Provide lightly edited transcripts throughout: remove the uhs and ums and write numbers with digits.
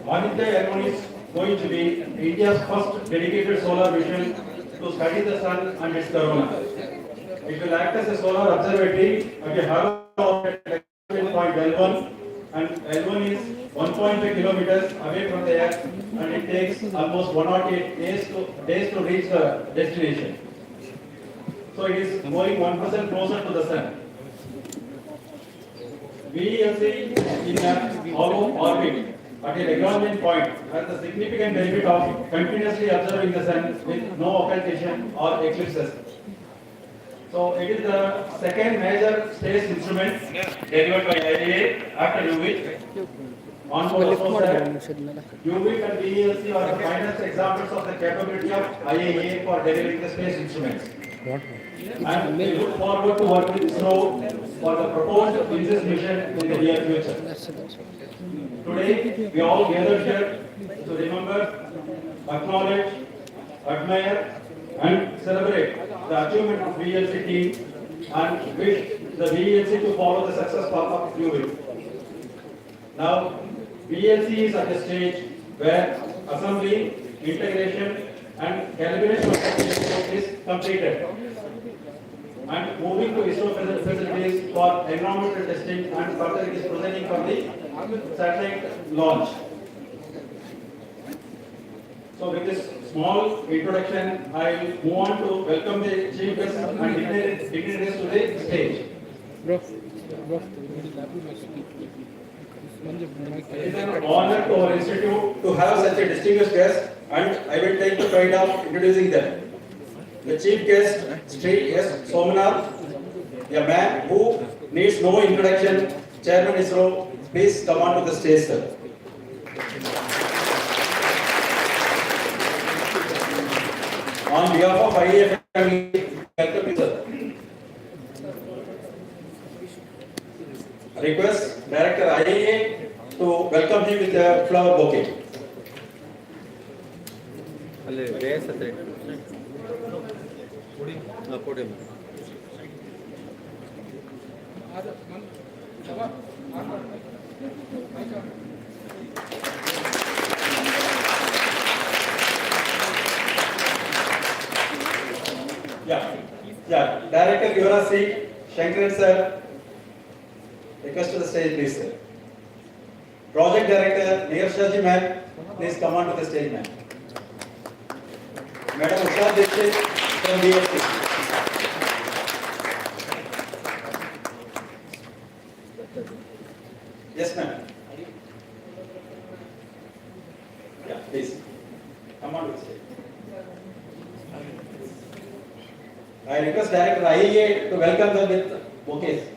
Aditya-L1 is going to be India's first dedicated solar mission to study the sun and its corona. It will act as a solar observatory at a hollow point L1, and L1 is 1.5 kilometers away from the Earth, and it takes almost 108 days to reach the destination. So it is going 1% closer to the sun. VELC in a hollow orbit at a Lagrangian point has the significant benefit of continuously observing the sun with no occultation or eclipses. So it is the second major space instrument delivered by IIA after UV. UV and VELC are the finest examples of the capability of IIA for delivering the space instruments. And we look forward to work with ISRO for the proposed INSIS mission in the near future. Today, we all gathered here to remember, acknowledge, admire, and celebrate the achievement of VELC team and wish the VELC to follow the success path of UV. Now, VELC is at a stage where assembly, integration, and calibration of the telescope is completed, and moving to ISRO facilities for environmental testing, and further it is proceeding for the satellite launch. So with this small introduction, I will move on to welcome the chief guests and dignitaries to the stage. It is an honor to our institute to have such a distinguished guest, and I will take the pride of introducing them. The chief guest, Sri S. Somanath, a man who needs no introduction, Chairman ISRO. Please come on to the stage, sir. On behalf of IIA family, welcome you, sir. Request Director IIA to welcome him with a flower bouquet. Director URSC, Shankaran sir, request to the stage, please, sir. Project Director Neershaji ma'am, please come on to the stage, ma'am. Madam Usha Dixit from DSC. Yes, ma'am. Yeah, please. Come on to the stage. I request Director IIA to welcome them with bouquets.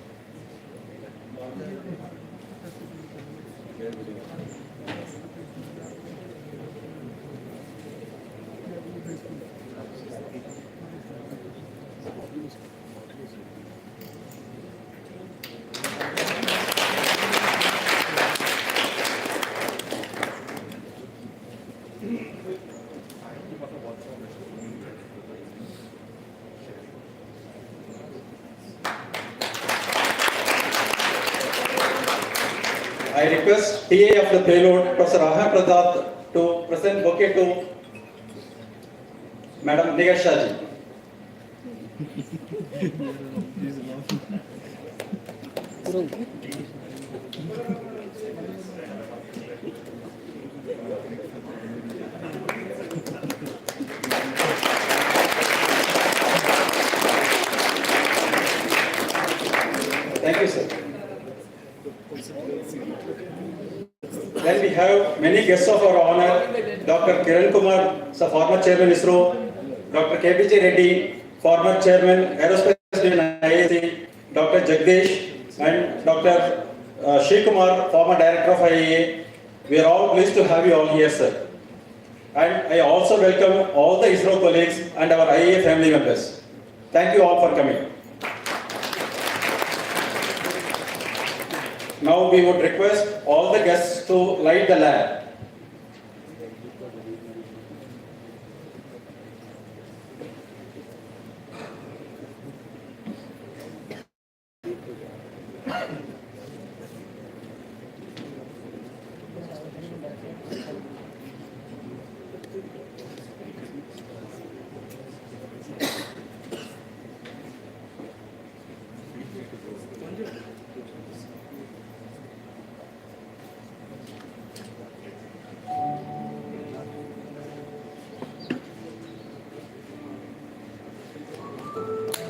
I request TA of the payload, Professor Aha Pradhat, to present bouquet to Madam Neershaji. Thank you, sir. Then we have many guests of our honor: Dr. Kiran Kumar, former chairman ISRO; Dr. KBJ Reddy, former chairman Aerospace Division IISc; Dr. Jagdish, and Dr. Shri Kumar, former director of IIA. We are all pleased to have you all here, sir. And I also welcome all the ISRO colleagues and our IIA family members. Thank you all for coming. Now we would request all the guests to light the lamp.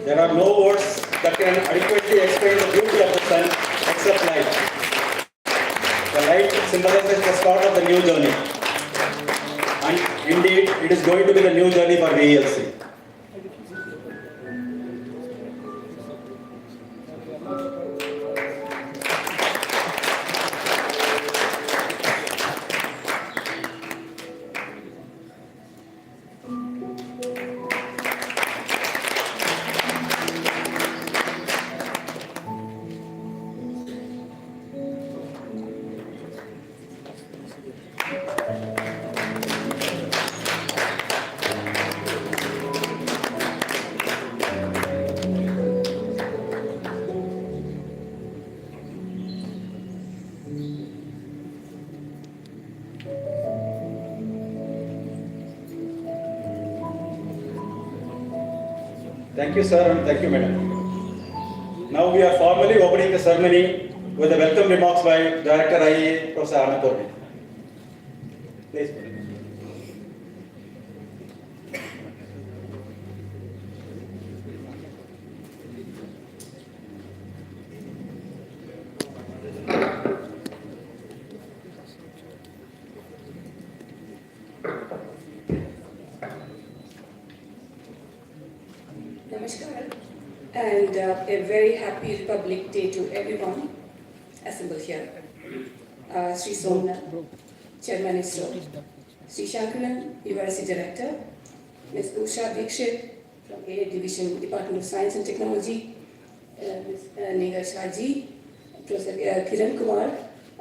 There are no words that can adequately explain the beauty of the sun except light. The light symbolizes the start of the new journey. And indeed, it is going to be the new journey for VELC. Thank you, sir, and thank you, madam. Now we are formally opening the ceremony with the welcome remarks by Director IIA, Professor Handover. Please. Namaskar, and a very happy Republic Day to everyone assembled here. Sri Somnath, Chairman ISRO, Sri Shankaran, URSC Director, Ms. Usha Dikshit from AA Division, Department of Science and Technology, Ms. Negar Shaji, Professor Kiran Kumar,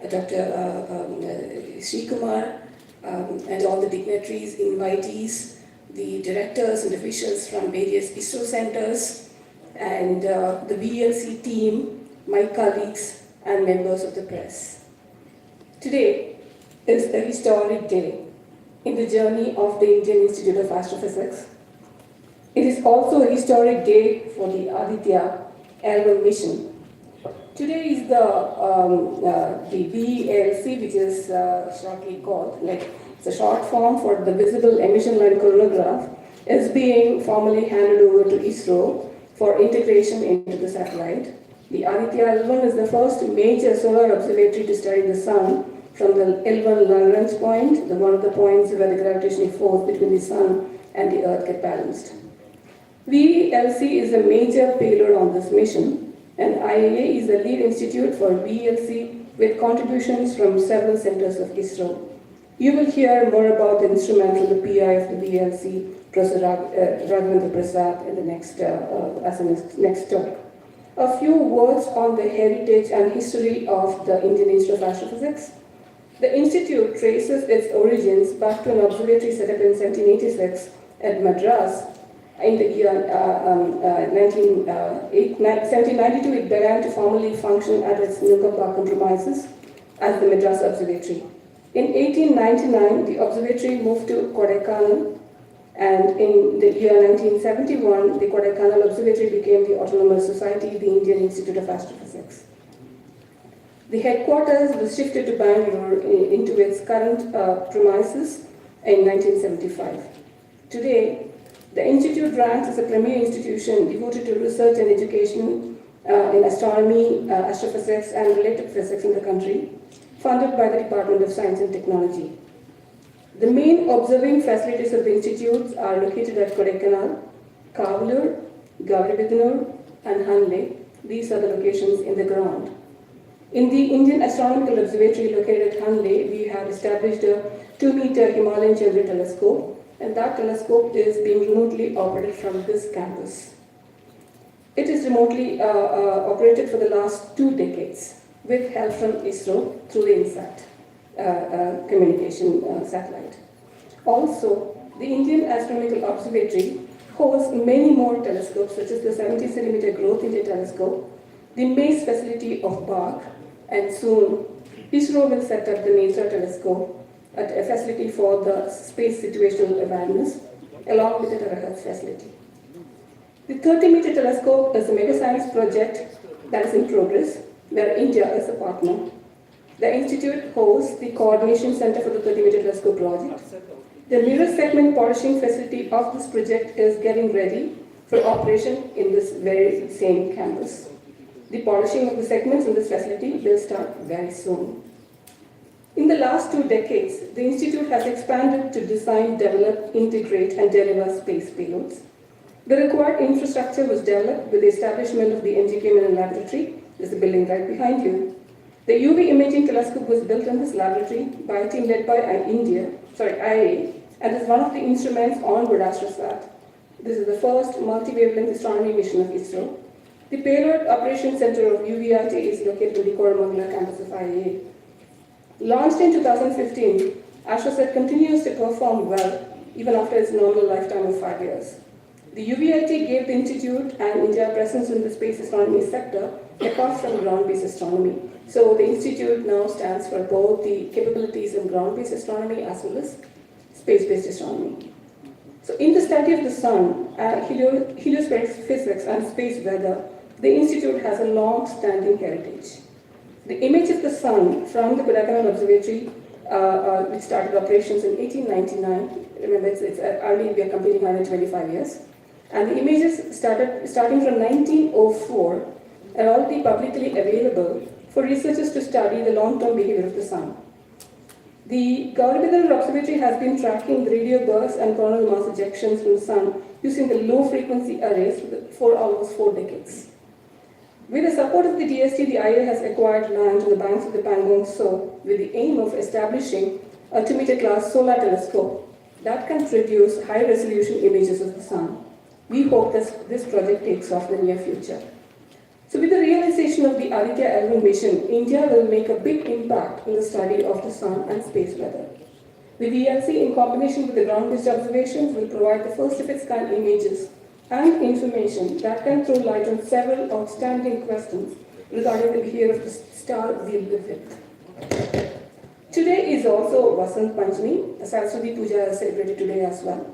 Dr. Sri Kumar, and all the dignitaries, invitees, the directors and officials from various ISRO centers, and the VELC team, my colleagues, and members of the press. Today is a historic day in the journey of the Indian Institute of Astrophysics. It is also a historic day for the Aditya-L1 mission. Today is the VELC, which is shortly called, it's a short form for the Visible Emission Line Coronagraph, is being formally handed over to ISRO for integration into the satellite. The Aditya-L1 is the first major solar observatory to study the sun from the L1 Lagrange point, one of the points where the gravitational force between the sun and the earth get balanced. VELC is a major payload on this mission, and IIA is the lead institute for VELC with contributions from several centers of ISRO. You will hear more about the instrument from the PI of the VELC, Professor Raghavendra Prasad, in the next talk. A few words on the heritage and history of the Indian Institute of Astrophysics. The institute traces its origins back to an observatory set up in 1786 at Madras. In the year 1792, it began to formally function at its Nunga premises as the Madras Observatory. In 1899, the observatory moved to Kodaikanal, and in the year 1971, the Kodaikanal Observatory became the Autonomous Society, the Indian Institute of Astrophysics. The headquarters was shifted to Bangalore into its current premises in 1975. Today, the institute ranks as a premier institution devoted to research and education in astronomy, astrophysics, and related physics in the country, funded by the Department of Science and Technology. The main observing facilities of the institutes are located at Kodaikanal, Kavalur, Gauribidanur, and Hanle. These are the locations in the ground. In the Indian Astronomical Observatory located at Hanle, we have established a 2-meter Himalayan Chandra telescope, and that telescope is being remotely operated from this campus. It is remotely operated for the last 2 decades with help from ISRO through the INSAT communication satellite. Also, the Indian Astronomical Observatory hosts many more telescopes, such as the 70 centimeter Growth India Telescope, the maze facility of BARC, and soon ISRO will set up the NETRA telescope at a facility for the space situational awareness, along with the terahertz facility. The 30-meter telescope is a mega science project that is in progress, where India is a partner. The institute hosts the coordination center for the 30-meter telescope project. The mirror segment polishing facility of this project is getting ready, for operation in this very same campus. The polishing of the segments in this facility will start very soon. In the last 2 decades, the Institute has expanded to design, develop, integrate, and deliver space payloads. The required infrastructure was developed with the establishment of the NGK Menon Laboratory. This is the building right behind you. The UV imaging telescope was built in this laboratory by a team led by IIA, and is one of the instruments on board AstroSat. This is the first multi-wavelength astronomy mission of ISRO. The payload operations center of UVIT is located in the Koramangala campus of IIA. Launched in 2015, AstroSat continues to perform well even after its normal lifetime of 5 years. The UVIT gave the Institute and India presence in the space astronomy sector apart from ground-based astronomy. So the Institute now stands for both the capabilities in ground-based astronomy as well as space-based astronomy. So in the study of the sun, heliospheric physics and space weather, the Institute has a long-standing heritage. The image of the sun from the Kodaikanal Observatory, which started operations in 1899, remember it's early, we are completing 125 years, and the images starting from 1904 are already publicly available for researchers to study the long-term behavior of the sun. The Kodaikanal Observatory has been tracking the radio bursts and coronal mass ejections from the sun using the low-frequency arrays for almost 4 decades. With the support of the DST, the IIA has acquired land on the banks of the Pangong Tso with the aim of establishing a 2-meter-class solar telescope that can produce high-resolution images of the sun. We hope this project takes off in the near future. So with the realization of the Aditya-L1 mission, India will make a big impact in the study of the sun and space weather. The VLC, in combination with the ground-based observations, will provide the first-of-its-kind images and information that can throw light on several outstanding questions regarding the behavior of the star we live with. Today is also Vasant Panchami. Saraswati Puja is celebrated today as well.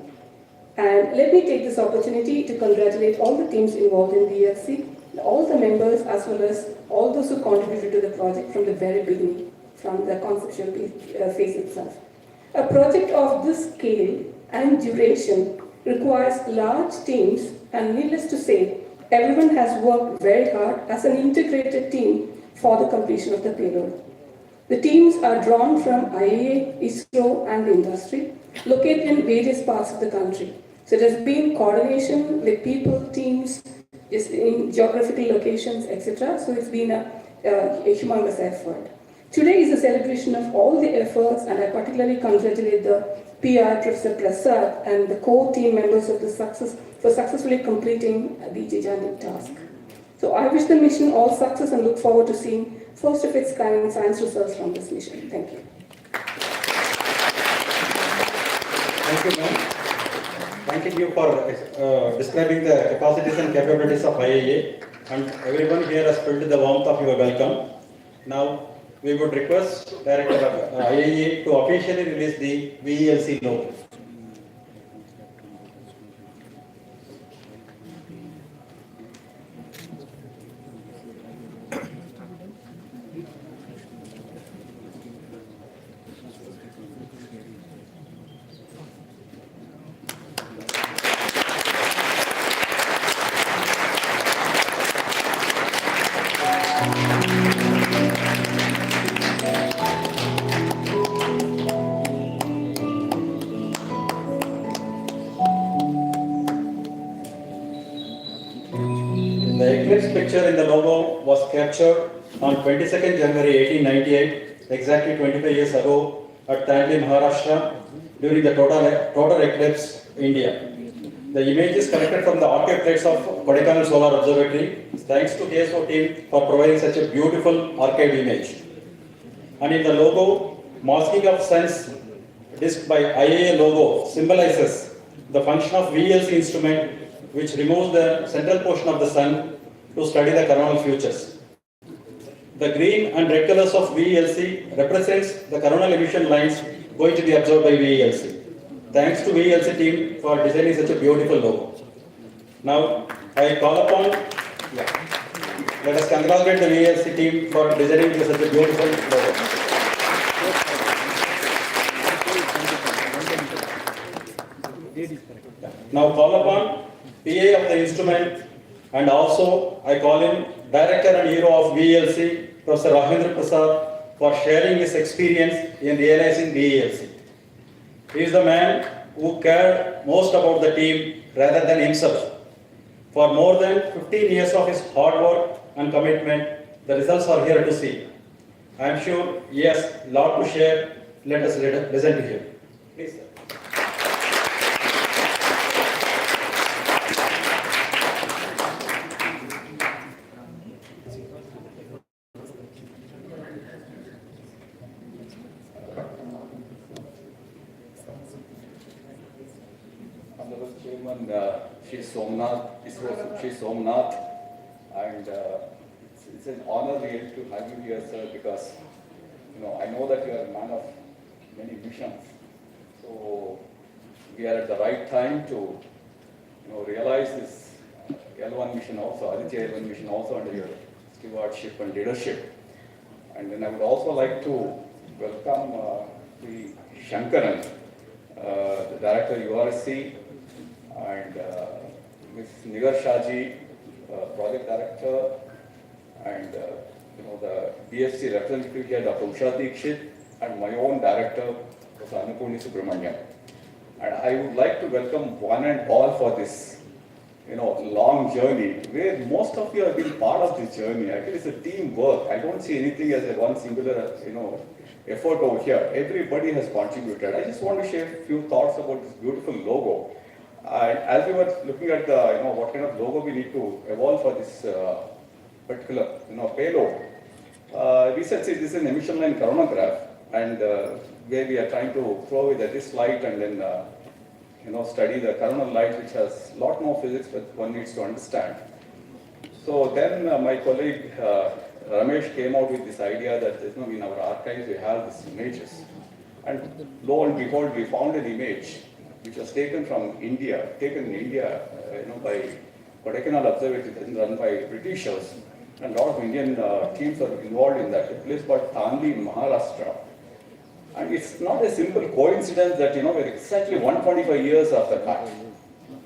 And let me take this opportunity to congratulate all the teams involved in VLC, all the members as well as all those who contributed to the project from the very beginning, from the conceptual phase itself. A project of this scale and duration requires large teams, and needless to say, everyone has worked very hard as an integrated team for the completion of the payload. The teams are drawn from IIA, ISRO, and the industry, located in various parts of the country. So there has been coordination with people, teams, just in geographical locations, etc. So it's been a humongous effort. Today is a celebration of all the efforts, and I particularly congratulate the PI, Professor Prasad, and the core team members of for successfully completing the gigantic task. So I wish the mission all success and look forward to seeing first of its kind science results from this mission. Thank you. Thank you, ma'am. Thank you for describing the capacities and capabilities of IIA, and everyone here has felt the warmth of your welcome. Now, we would request Director of IIA to officially release the VELC logo. The eclipse picture in the logo was captured on 22nd January 1898, exactly 25 years ago, at Tandli, Maharashtra, during the total eclipse India. The image is collected from the archive plates of Kodaikanal Solar Observatory. Thanks to KSO team for providing such a beautiful archived image. And in the logo, masking of sun's disk by IIA logo symbolizes the function of VELC instrument, which removes the central portion of the sun to study the coronal futures. The green and red colors of VELC represents the coronal emission lines going to be observed by VELC. Thanks to VELC team for designing such a beautiful logo. Now, I call upon, let us congratulate the VELC team for designing such a beautiful logo. Now call upon PA of the instrument, and also I call him Director and Hero of VELC, Professor Rahendra Prasad, for sharing his experience in realizing VELC. He is the man who cared most about the team rather than himself. For more than 15 years of his hard work and commitment, the results are here to see. I am sure he has a lot to share. Let us listen to him. Please, sir. Honorable Chairman, Shri Somnath, ISRO Shri Somnath, and it's an honor really to have you here, sir, because I know that you are a man of many missions. So we are at the right time to realize this L1 mission also, Aditya-L1 mission also under your stewardship and leadership. And then I would also like to welcome the Shankaran, the Director URSC, and Ms. Nigar Shaji, Project Director, and the BFC representative here, Dr. Usha Dikshit, and my own Director, Dr. Annapurni Subramaniam. And I would like to welcome one and all for this long journey, where most of you have been part of this journey. Actually, it's a teamwork. I don't see anything as a one singular, effort over here. Everybody has contributed. I just want to share a few thoughts about this beautiful logo. As we were looking at the, what kind of logo we need to evolve for this particular, payload, we said, see, this is an emission line coronagraph, and where we are trying to throw with this light and then, study the coronal light, which has a lot more physics that one needs to understand. So then my colleague Ramesh came out with this idea that in our archives we have these images. And lo and behold, we found an image which was taken in India, by Kodaikanal Observatory, run by Britishers. And a lot of Indian teams are involved in that. A place called Tanli in Maharashtra. And it's not a simple coincidence that, we're exactly 125 years after that.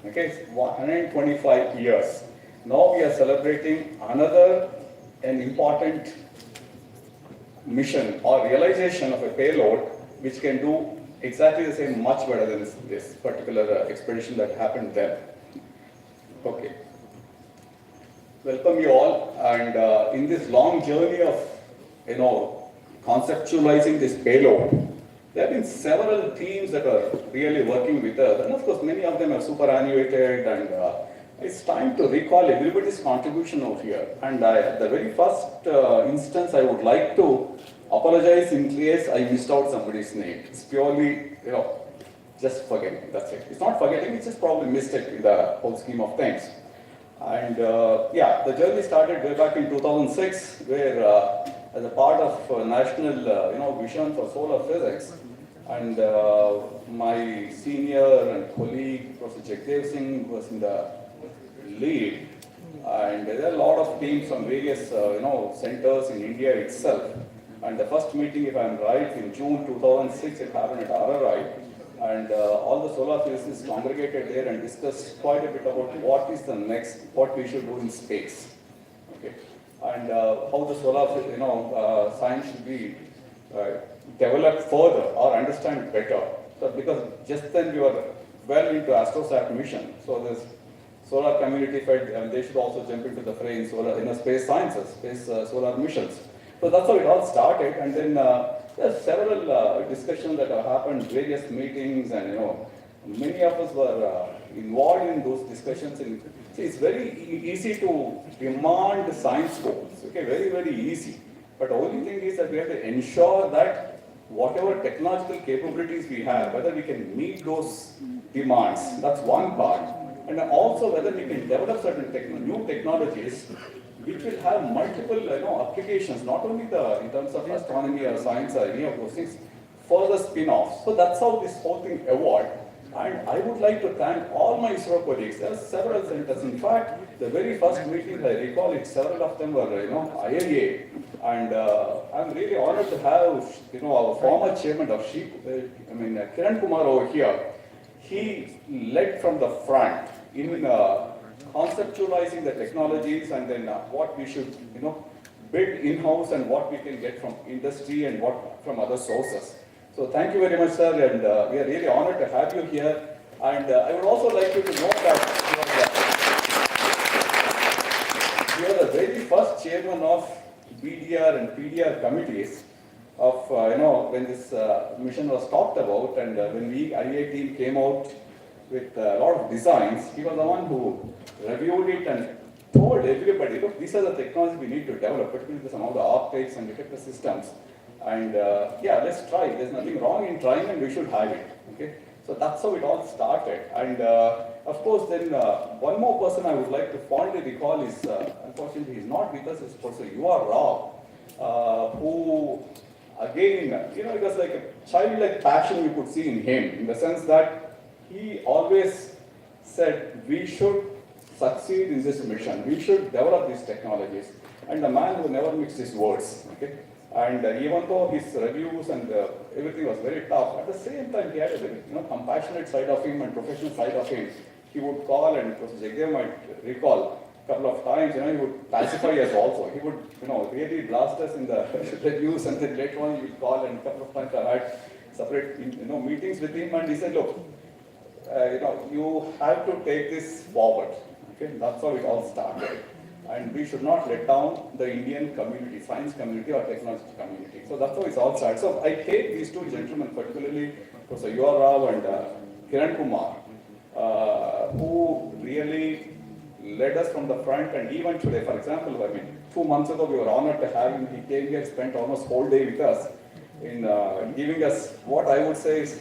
Okay, 125 years. Now we are celebrating an important mission or realization of a payload which can do exactly the same, much better than this particular expedition that happened then. Okay. Welcome you all, and in this long journey of, conceptualizing this payload, there have been several teams that are really working with us, and of course many of them are superannuated, and it's time to recall everybody's contribution over here. And at the very first instance, I would like to apologize in case I missed out somebody's name. It's purely, just forgetting, that's it. It's not forgetting, it's just probably missed it in the whole scheme of things. And the journey started way back in 2006, where as a part of national, vision for solar physics, and my senior and colleague, Professor Jagdev Singh, was in the lead, and there are a lot of teams from various, centers in India itself. And the first meeting, if I'm right, in June 2006, it happened at RRI, and all the solar physicists congregated there and discussed quite a bit about what is the next, what we should do in space, okay, and how the solar, science should be developed further or understand better. So because just then we were well into AstroSat mission, so this solar community felt they should also jump into the fray in solar, space sciences, space solar missions. So that's how it all started, and then there are several discussions that have happened, various meetings, and many of us were involved in those discussions. And see, it's very easy to demand science goals, okay, very, very easy. But the only thing is that we have to ensure that whatever technological capabilities we have, whether we can meet those demands, that's one part. And also whether we can develop certain new technologies which will have multiple applications, not only in terms of astronomy or science or any of those things, further spin-offs. So that's how this whole thing evolved. And I would like to thank all my ISRO colleagues. There are several centers. In fact, the very first meeting, I recall it, several of them were, IIA. And I'm really honored to have, our former chairman of Kiran Kumar over here. He led from the front. in conceptualizing the technologies and then what we should, build in-house and what we can get from industry and what from other sources. So thank you very much, sir, and we are really honored to have you here. And I would also like you to know that you are the very first chairman of BDR and PDR committees of, when this mission was talked about, and when we, IIA team, came out with a lot of designs, he was the one who reviewed it and told everybody, look, these are the technologies we need to develop, particularly some of the optics and detector systems. And yeah, let's try. There's nothing wrong in trying, and we should have it. Okay, so that's how it all started. And of course, then one more person I would like to fondly recall is, unfortunately, he's not with us. Is Professor URSC, who again, it was like a childlike passion you could see in him, in the sense that he always said we should succeed in this mission. We should develop these technologies. And a man who never mixed his words. Okay. And even though his reviews and everything was very tough, at the same time he had a very compassionate side of him and professional side of him. He would call, and Professor Jagdev might recall a couple of times, he would pacify us also. He would, really blast us in the reviews, and then later on he would call, and a couple of times I had separate, meetings with him, and he said, look, you have to take this forward. Okay, that's how it all started. And we should not let down the Indian community, science community or technology community. So that's how it's all started. So I take these two gentlemen, particularly Professor U.R. Rao and Kiran Kumar, who really led us from the front. And even today, for example, 2 months ago we were honored to have him. He came here, spent almost whole day with us in giving us what I would say is,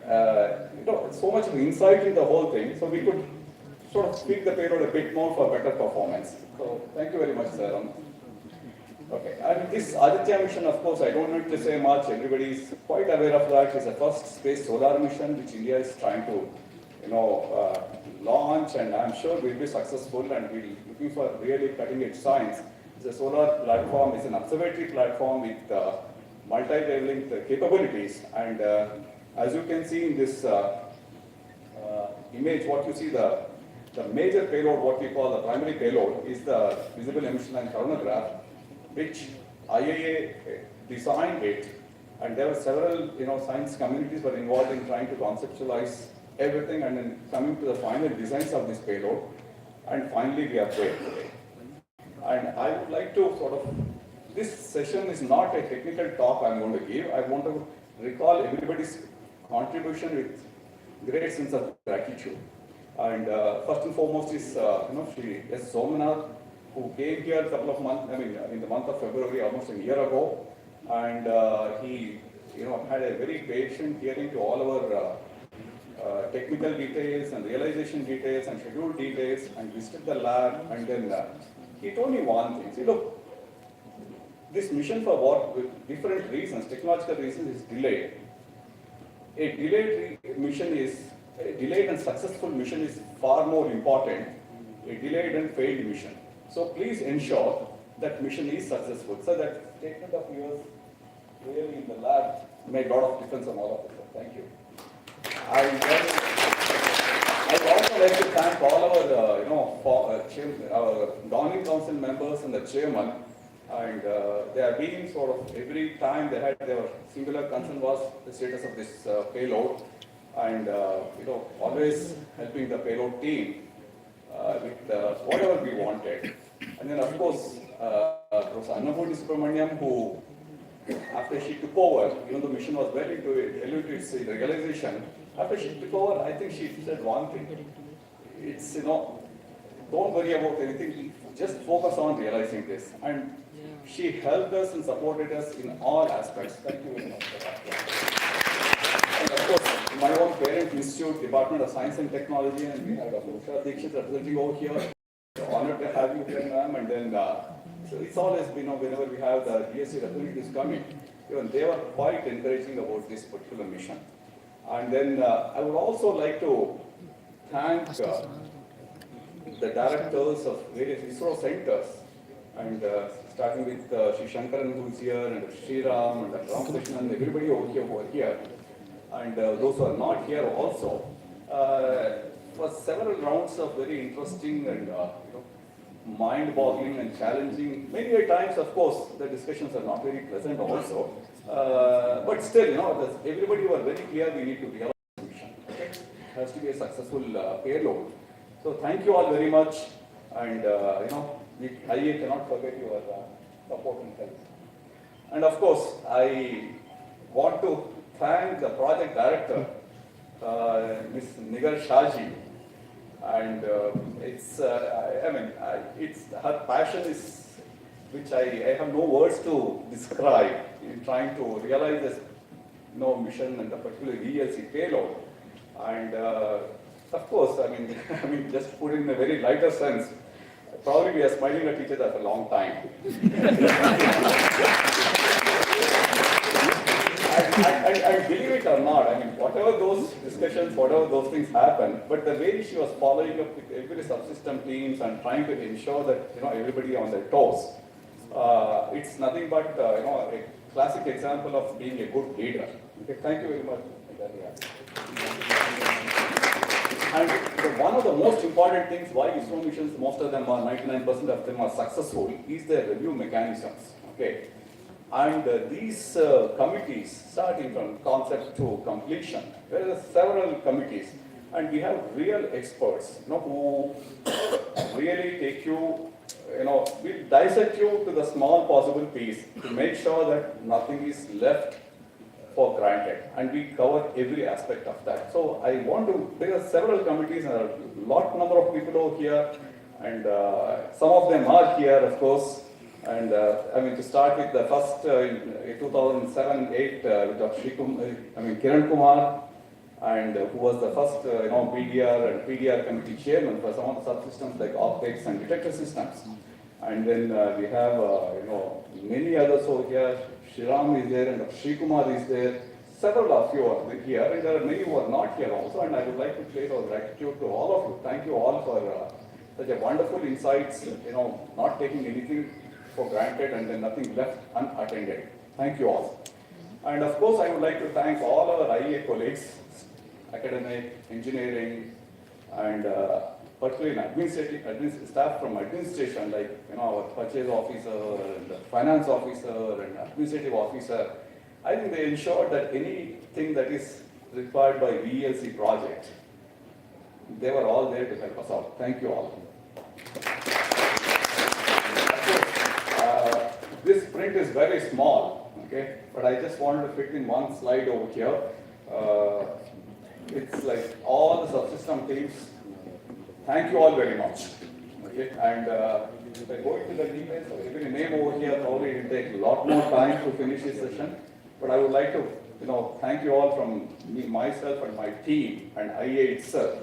so much of insight in the whole thing. So we could sort of tweak the payload a bit more for better performance. So thank you very much, sir. Okay, and this Aditya mission, of course, I don't need to say much. Everybody is quite aware of that. It's the first space solar mission which India is trying to, launch, and I'm sure we'll be successful, and we're looking for really cutting-edge science. It's a solar platform. It's an observatory platform with multi-wavelength capabilities, and as you can see in this image, what you see the major payload, what we call the primary payload, is the visible emission and coronagraph, which IIA designed it, and there were several science communities were involved in trying to conceptualize everything, and then coming to the final designs of this payload, and finally we are there today. And I would like to this session is not a technical talk I'm going to give. I want to recall everybody's contribution with great sense of gratitude. And first and foremost is, Shri S. Somanath, who came here a couple of months, in the month of February, almost a year ago. And he, had a very patient hearing to all our technical details and realization details and schedule details, and visited the lab. And then he told me one thing. See, look, this mission for what, with different reasons, technological reasons, is delayed. A delayed and successful mission is far more important, a delayed and failed mission. So please ensure that mission is successful. So that statement of yours really in the lab made a lot of difference on all of us. Thank you. I would also like to thank all our governing council members and the chairman. And they are being every time they had their singular concern was the status of this payload, and always helping the payload team with whatever we wanted. And then of course Professor Annapurni Subramaniam, who after she took over, even the mission was well into its realization, after she took over, I think she said one thing. It's don't worry about anything, just focus on realizing this. And she helped us and supported us in all aspects. Thank you very much for that. And of course, my own parent institute, Department of Science and Technology, and we had Dr. Usha Dikshit representing over here. Honored to have you here, ma'am. And then, so it's always been, whenever we have the DSC representatives coming, even they were quite encouraging about this particular mission. And then I would also like to thank the directors of various ISRO centers, and starting with Sri Shankaran, who is here, and Sri Ram, and Ramakrishnan, and everybody over here, and those who are not here also, was several rounds of very interesting and mind-boggling and challenging. Many a times, of course, the discussions are not very pleasant also. But still, everybody were very clear we need to realize the mission. Okay? It has to be a successful payload. So thank you all very much. And IIA cannot forget your support and help. And of course, I want to thank the project director, Ms. Nigar Shaji. And it's her passion is, which I have no words to describe in trying to realize this mission and the particular VLC payload. And of course, just put in a very lighter sense, probably we are smiling at each other for a long time. And believe it or not, whatever those discussions, whatever those things happen, but the way she was following up with every subsystem teams and trying to ensure that everybody on their toes, it's nothing but a classic example of being a good leader. Okay, thank you very much. And one of the most important things why ISRO missions, most of them are 99% of them are successful, is their review mechanisms. Okay. And these committees, starting from concept to completion, there are several committees, and we have real experts, who really take you, will dissect you to the small possible piece to make sure that nothing is left for granted, and we cover every aspect of that. So I want to, there are several committees and a lot number of people over here, and some of them are here, of course. And to start with the first in 2007-8 with Dr. Kiran Kumar, and who was the first BDR and PDR committee chairman for some of the subsystems like optics and detector systems. And then we have many others over here. Shriram is there and Dr. Srikumar is there. Several of you are here, and there are many who are not here also. And I would like to place our gratitude to all of you. Thank you all for such a wonderful insights. Not taking anything for granted and then nothing left unattended. Thank you all. And of course, I would like to thank all our IIA colleagues, academic, engineering, and particularly in administrative staff from administration, like our purchase officer and finance officer and administrative officer. I think they ensured that anything that is required by VELC project, they were all there to help us out. Thank you all. This print is very small, okay, but I just wanted to fit in one slide over here. It's like all the subsystem teams. Thank you all very much. Okay, and if I go into the details, even a name over here, probably it will take a lot more time to finish this session. But I would like to, thank you all from me, myself and my team and IIA itself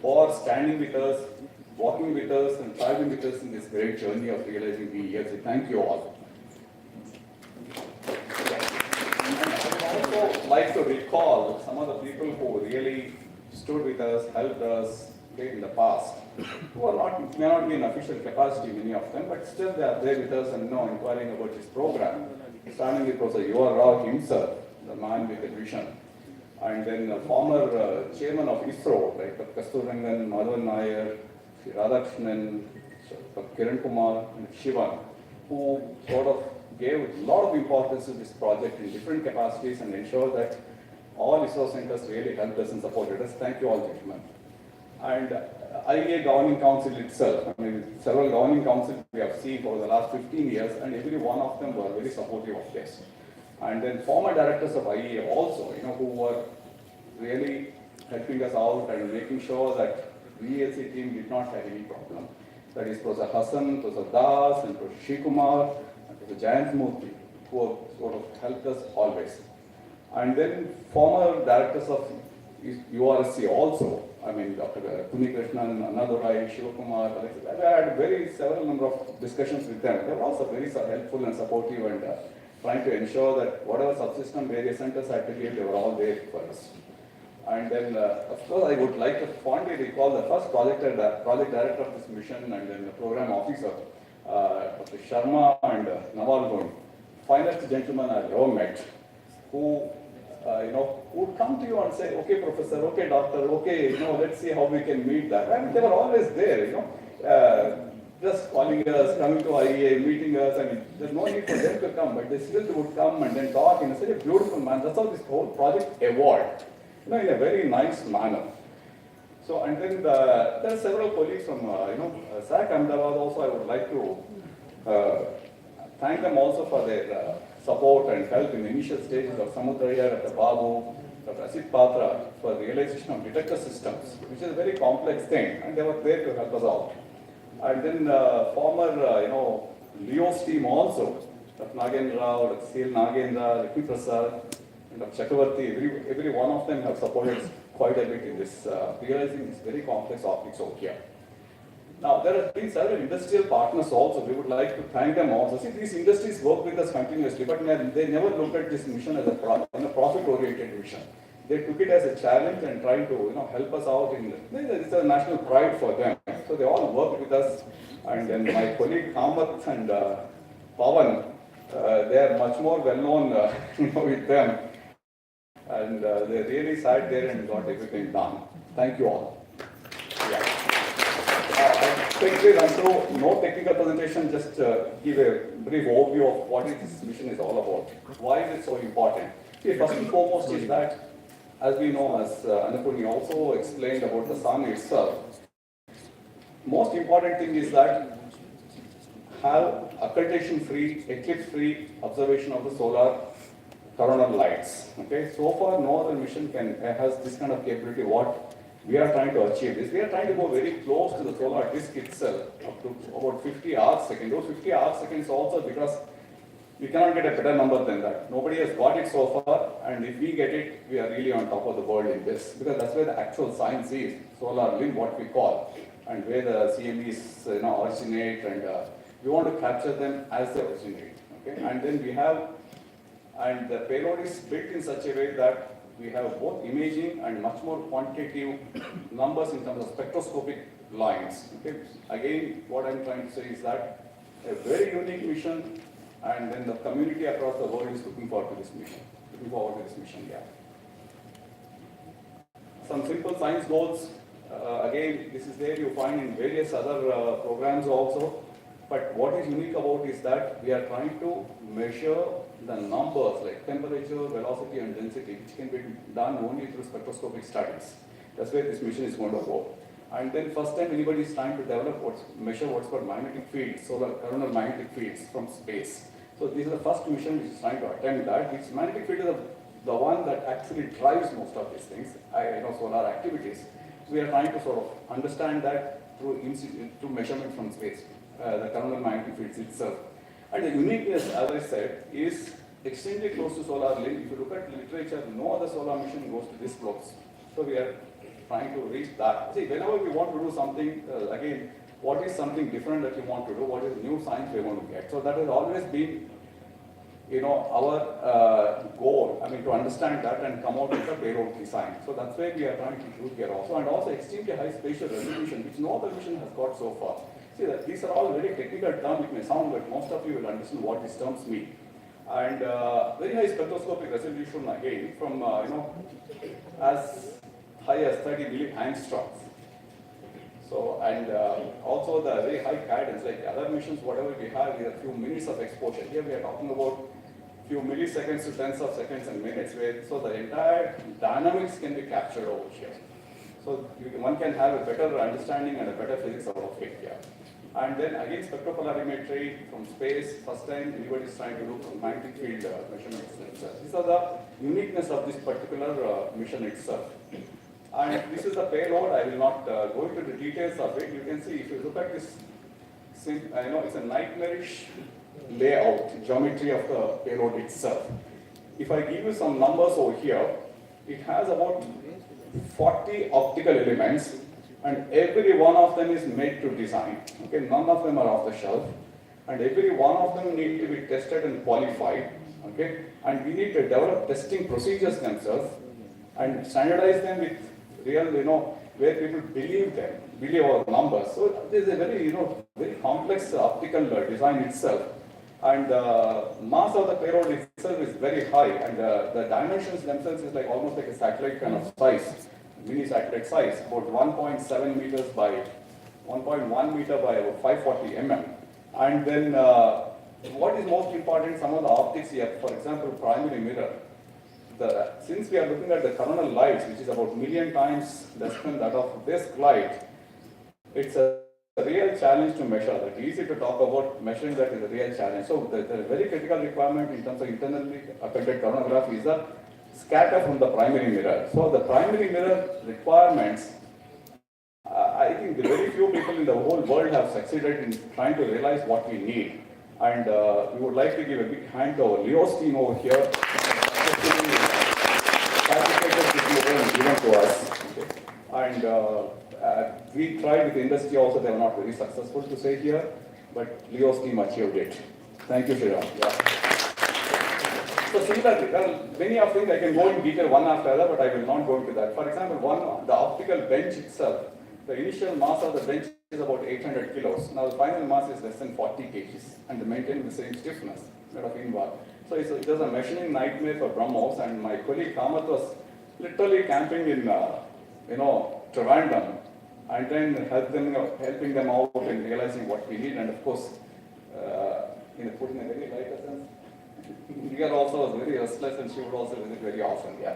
for standing with us, walking with us, and traveling with us in this great journey of realizing VELC. Thank you all. I would also like to recall some of the people who really stood with us, helped us in the past, who are may not be in official capacity, many of them, but still they are there with us and inquiring about this program. Starting with Professor U.R. Rao himself, the man with a vision, and then the former chairman of ISRO, like Kasturangan, Madhavan Nair, Radhakrishnan, Kiran Kumar, and Shivan, who sort of gave a lot of importance to this project in different capacities and ensured that all ISRO centers really helped us and supported us. Thank you all, gentlemen. And IIA Governing Council itself, several governing councils we have seen over the last 15 years, and every one of them were very supportive of this. And then former directors of IIA also, who were really helping us out and making sure that VLC team did not have any problem. That is Professor Hassan, Professor Das, and Professor Shikumar, and Professor Jayant Murthy, who sort of helped us always. And then former directors of URSC also, Dr. Puni Krishnan, Annadurai, Shivakumar, I had several number of discussions with them. They were also very helpful and supportive and trying to ensure that whatever subsystem various centers had to give, they were all there for us. And then, of course, I would like to fondly recall the first project director of this mission and then the program officer, Dr. Sharma and Nawal Gund, finest gentleman I've ever met, who would come to you and say, okay, professor, okay, doctor, okay, let's see how we can meet that. And they were always there, just calling us, coming to IIA, meeting us. I mean, there's no need for them to come, but they still would come and then talk in such a beautiful manner. That's how this whole project evolved, in a very nice manner. So, and then there are several colleagues from, SAC Ahmedabad also. I would like to thank them also for their support and help in the initial stages of Samudraya, Dr. Babu, Dr. Asit Patra for realization of detector systems, which is a very complex thing, and they were there to help us out. And then former, Leo's team also, Dr. Nagendra Rao, Dr. C.L. Nagendra, Lakshmi Prasad, and Dr. Chakravarti, every one of them have supported us quite a bit in this, realizing these very complex optics over here. Now, there have been several industrial partners also. We would like to thank them also. See, these industries work with us continuously, but they never looked at this mission as a profit-oriented mission. They took it as a challenge and tried to, help us out. It's a national pride for them. So they all worked with us. And then my colleague Kamath and Pawan, they are much more well-known, with them. And they really sat there and got everything done. Thank you all. Yeah. I quickly run through, no technical presentation, just give a brief overview of what this mission is all about. Why is it so important? See, first and foremost is that, as we know, as Annapurni also explained about the sun itself, most important thing is that have occultation-free, eclipse-free observation of the solar coronal lights. Okay, so far no other mission has this kind of capability. What we are trying to achieve is, we are trying to go very close to the solar disk itself, up to about 50 arc seconds. Those 50 arc seconds also, because we cannot get a better number than that. Nobody has got it so far, and if we get it, we are really on top of the world in this, because that's where the actual science is, solar limb, what we call, and where the CMEs originate, and we want to capture them as they originate. Okay, and then we have, and the payload is built in such a way that we have both imaging and much more quantitative numbers in terms of spectroscopic lines. Okay? Again, what I'm trying to say is that a very unique mission, and then the community across the world is looking forward to this mission. Yeah. Some simple science goals. Again, this is there you find in various other programs also. But what is unique about is that we are trying to measure the numbers like temperature, velocity, and density, which can be done only through spectroscopic studies. That's where this mission is going to go. And then first time anybody is trying to develop measure what's called magnetic fields, solar coronal magnetic fields from space. So this is the first mission which is trying to attempt that. Which magnetic field is the one that actually drives most of these things, solar activities. So we are trying to sort of understand that through measurement from space, the coronal magnetic fields itself. And the uniqueness, as I said, is extremely close to solar limb. If you look at literature, no other solar mission goes to this close. So we are trying to reach that. See, whenever we want to do something, again, what is something different that you want to do? What is new science we want to get? So that has always been, our goal. I mean, to understand that and come out with a payload design. So that's where we are trying to do here also, and also extremely high spatial resolution, which no other mission has got so far. See, that these are all very technical terms. It may sound, but most of you will understand what these terms mean. And very high spectroscopic resolution again, from as high as 30 milliangstroms. So, and also the very high cadence, like other missions, whatever we have is a few minutes of exposure. Here we are talking about few milliseconds to tens of seconds and minutes, so the entire dynamics can be captured over here. So one can have a better understanding and a better physics out of it here. And then again, spectropolarimetry from space, first time anybody is trying to do magnetic field measurements themselves. These are the uniqueness of this particular mission itself. And this is the payload. I will not go into the details of it. You can see, if you look at this, it's a nightmarish layout, geometry of the payload itself. If I give you some numbers over here, it has about 40 optical elements, and every one of them is made to design. Okay, none of them are off the shelf, and every one of them need to be tested and qualified. Okay, and we need to develop testing procedures themselves and standardize them with real, where people believe our numbers. So this is a very, very complex optical design itself. And mass of the payload itself is very high, and the dimensions themselves is like almost like a satellite kind of size, mini satellite size, about 1.7 meters by 1.1 meter by about 540 mm. And then what is most important, some of the optics here, for example, primary mirror. Since we are looking at the coronal lights, which is about 1,000,000 times less than that of this light, it's a real challenge to measure. It's easy to talk about measuring that is a real challenge. So the very critical requirement in terms of internally affected coronagraphy is the scatter from the primary mirror. So the primary mirror requirements, I think the very few people in the whole world have succeeded in trying to realize what we need. And we would like to give a big hand to our Leo's team over here. Given to us. Okay. And we tried with the industry also, they were not very successful to say here, but Leo's team achieved it. Thank you, Shriram. Yeah. So similarly, many of things I can go in detail one after the other, but I will not go into that. For example, the optical bench itself, the initial mass of the bench is about 800 kilos. Now the final mass is less than 40 kgs and they maintain the same stiffness, sort of inward. So it was a machining nightmare for BrahMos, and my colleague Kamath was literally camping in, Trivandrum, and then helping them out and realizing what we need, and of course, put in a very lighter sense. Riya also was very restless, and she would also visit very often. Yeah.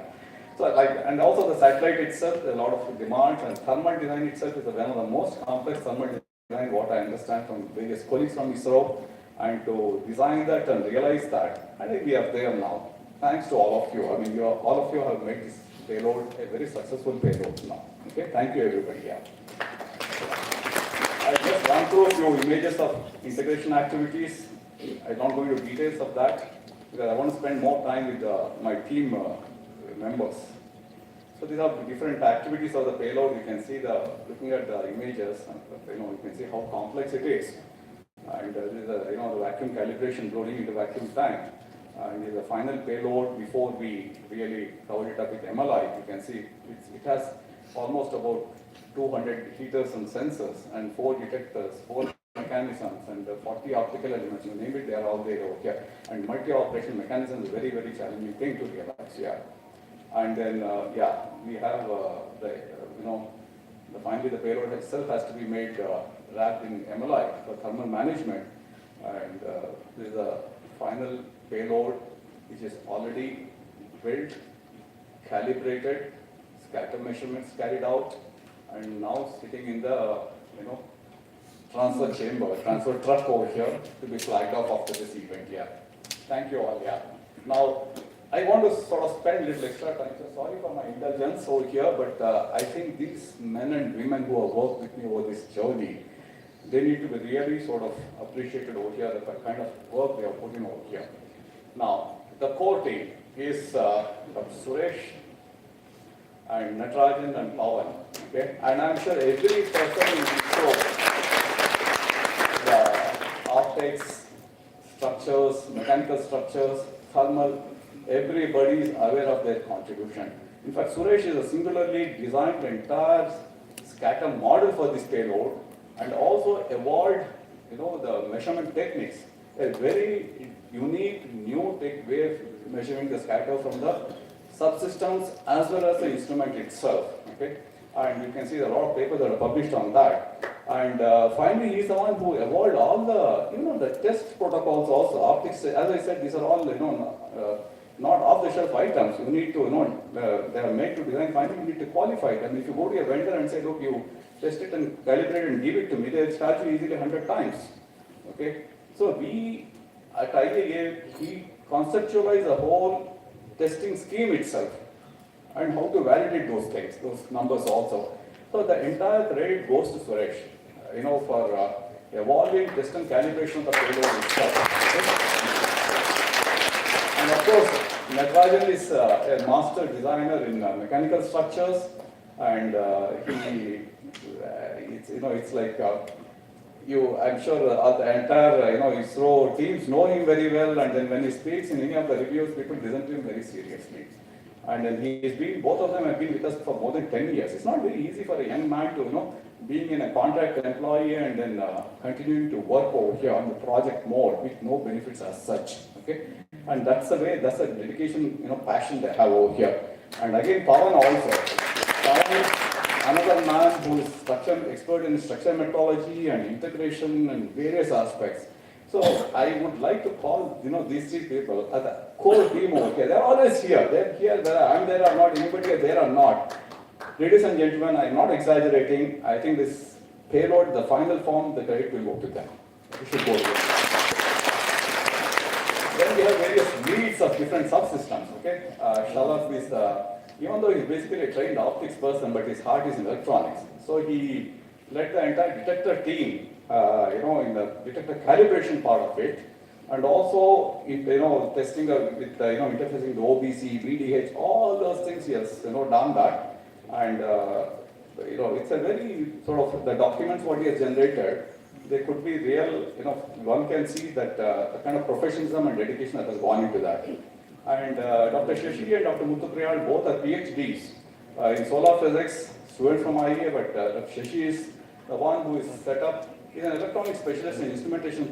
So and also the satellite itself, a lot of demands, and thermal design itself is one of the most complex thermal design. What I understand from various colleagues from ISRO, and to design that and realize that, I think we are there now. Thanks to all of you. I mean, all of you have made this payload a very successful payload now. Okay, thank you everybody. Yeah. I just run through a few images of integration activities. I'm not going into details of that because I want to spend more time with my team members. So these are different activities of the payload. You can see looking at the images, you can see how complex it is. And this is the vacuum calibration loading into vacuum tank. And the final payload before we really cover it up with MLI. You can see it has almost about 200 heaters and sensors and 4 detectors, 4 mechanisms, and 40 optical elements. You name it, they are all there over here. And multi-operation mechanism is a very, very challenging thing to realize. Yeah. And then we have finally the payload itself has to be made wrapped in MLI for thermal management. And this is the final payload, which is already built, calibrated, scatter measurements carried out, and now sitting in the transfer chamber, transfer truck over here to be flagged off after this event. Yeah. Thank you all. Yeah. Now I want to sort of spend a little extra time. So sorry for my indulgence over here, but I think these men and women who have worked with me over this journey, they need to be really sort of appreciated over here, the kind of work they have put in over here. Now, the core team is Suresh and Natarajan and Pawan. Okay? And I'm sure every person in this show, the optics, structures, mechanical structures, thermal, everybody is aware of their contribution. In fact, Suresh is a singularly designed the entire scatter model for this payload and also evolved, the measurement techniques, a very unique new way of measuring the scatter from the subsystems as well as the instrument itself. Okay, and you can see there are a lot of papers that are published on that. And finally, he's the one who evolved all the the test protocols also. Optics, as I said, these are all not off-the-shelf items. You need to they are made to design. Finally, you need to qualify them. If you go to your vendor and say, look, you test it and calibrate it and give it to me, they'll charge you easily 100 times. Okay, so we at IIA, we conceptualize the whole testing scheme itself and how to validate those things, those numbers also. So the entire credit goes to Suresh, for evolving test and calibration of the payload itself. And of course, Natarajan is a master designer in mechanical structures, and it's like I'm sure the entire ISRO teams know him very well, and then when he speaks in any of the reviews, people listen to him very seriously. And then both of them have been with us for more than 10 years. It's not very easy for a young man to, being in a contract employee and then continuing to work over here on the project mode with no benefits as such, okay? And that's the dedication, passion they have over here. And again, Pawan also. Pawan is another man who is expert in structure methodology and integration and various aspects. So I would like to call, these three people as a core team over here. They're always here. They're here, whether I'm there or not, anybody is there or not. Ladies and gentlemen, I'm not exaggerating. I think this payload, the final form, the credit will go to them. We should go to them. Then we have various leads of different subsystems, okay? Shalaf is, even though he's basically a trained optics person, but his heart is in electronics. So he led the entire detector team, in the detector calibration part of it, and also, testing with, interfacing the OBC, VDH, all those things he has, done that. And, it's a very sort of, the documents what he has generated, they could be real, one can see that the kind of professionalism and dedication that has gone into that. And Dr. Shashi and Dr. Muthupriyal both are PhDs in solar physics, student from IIA, but Dr. Shashi is the one who is set up. He's an electronic specialist and instrumentation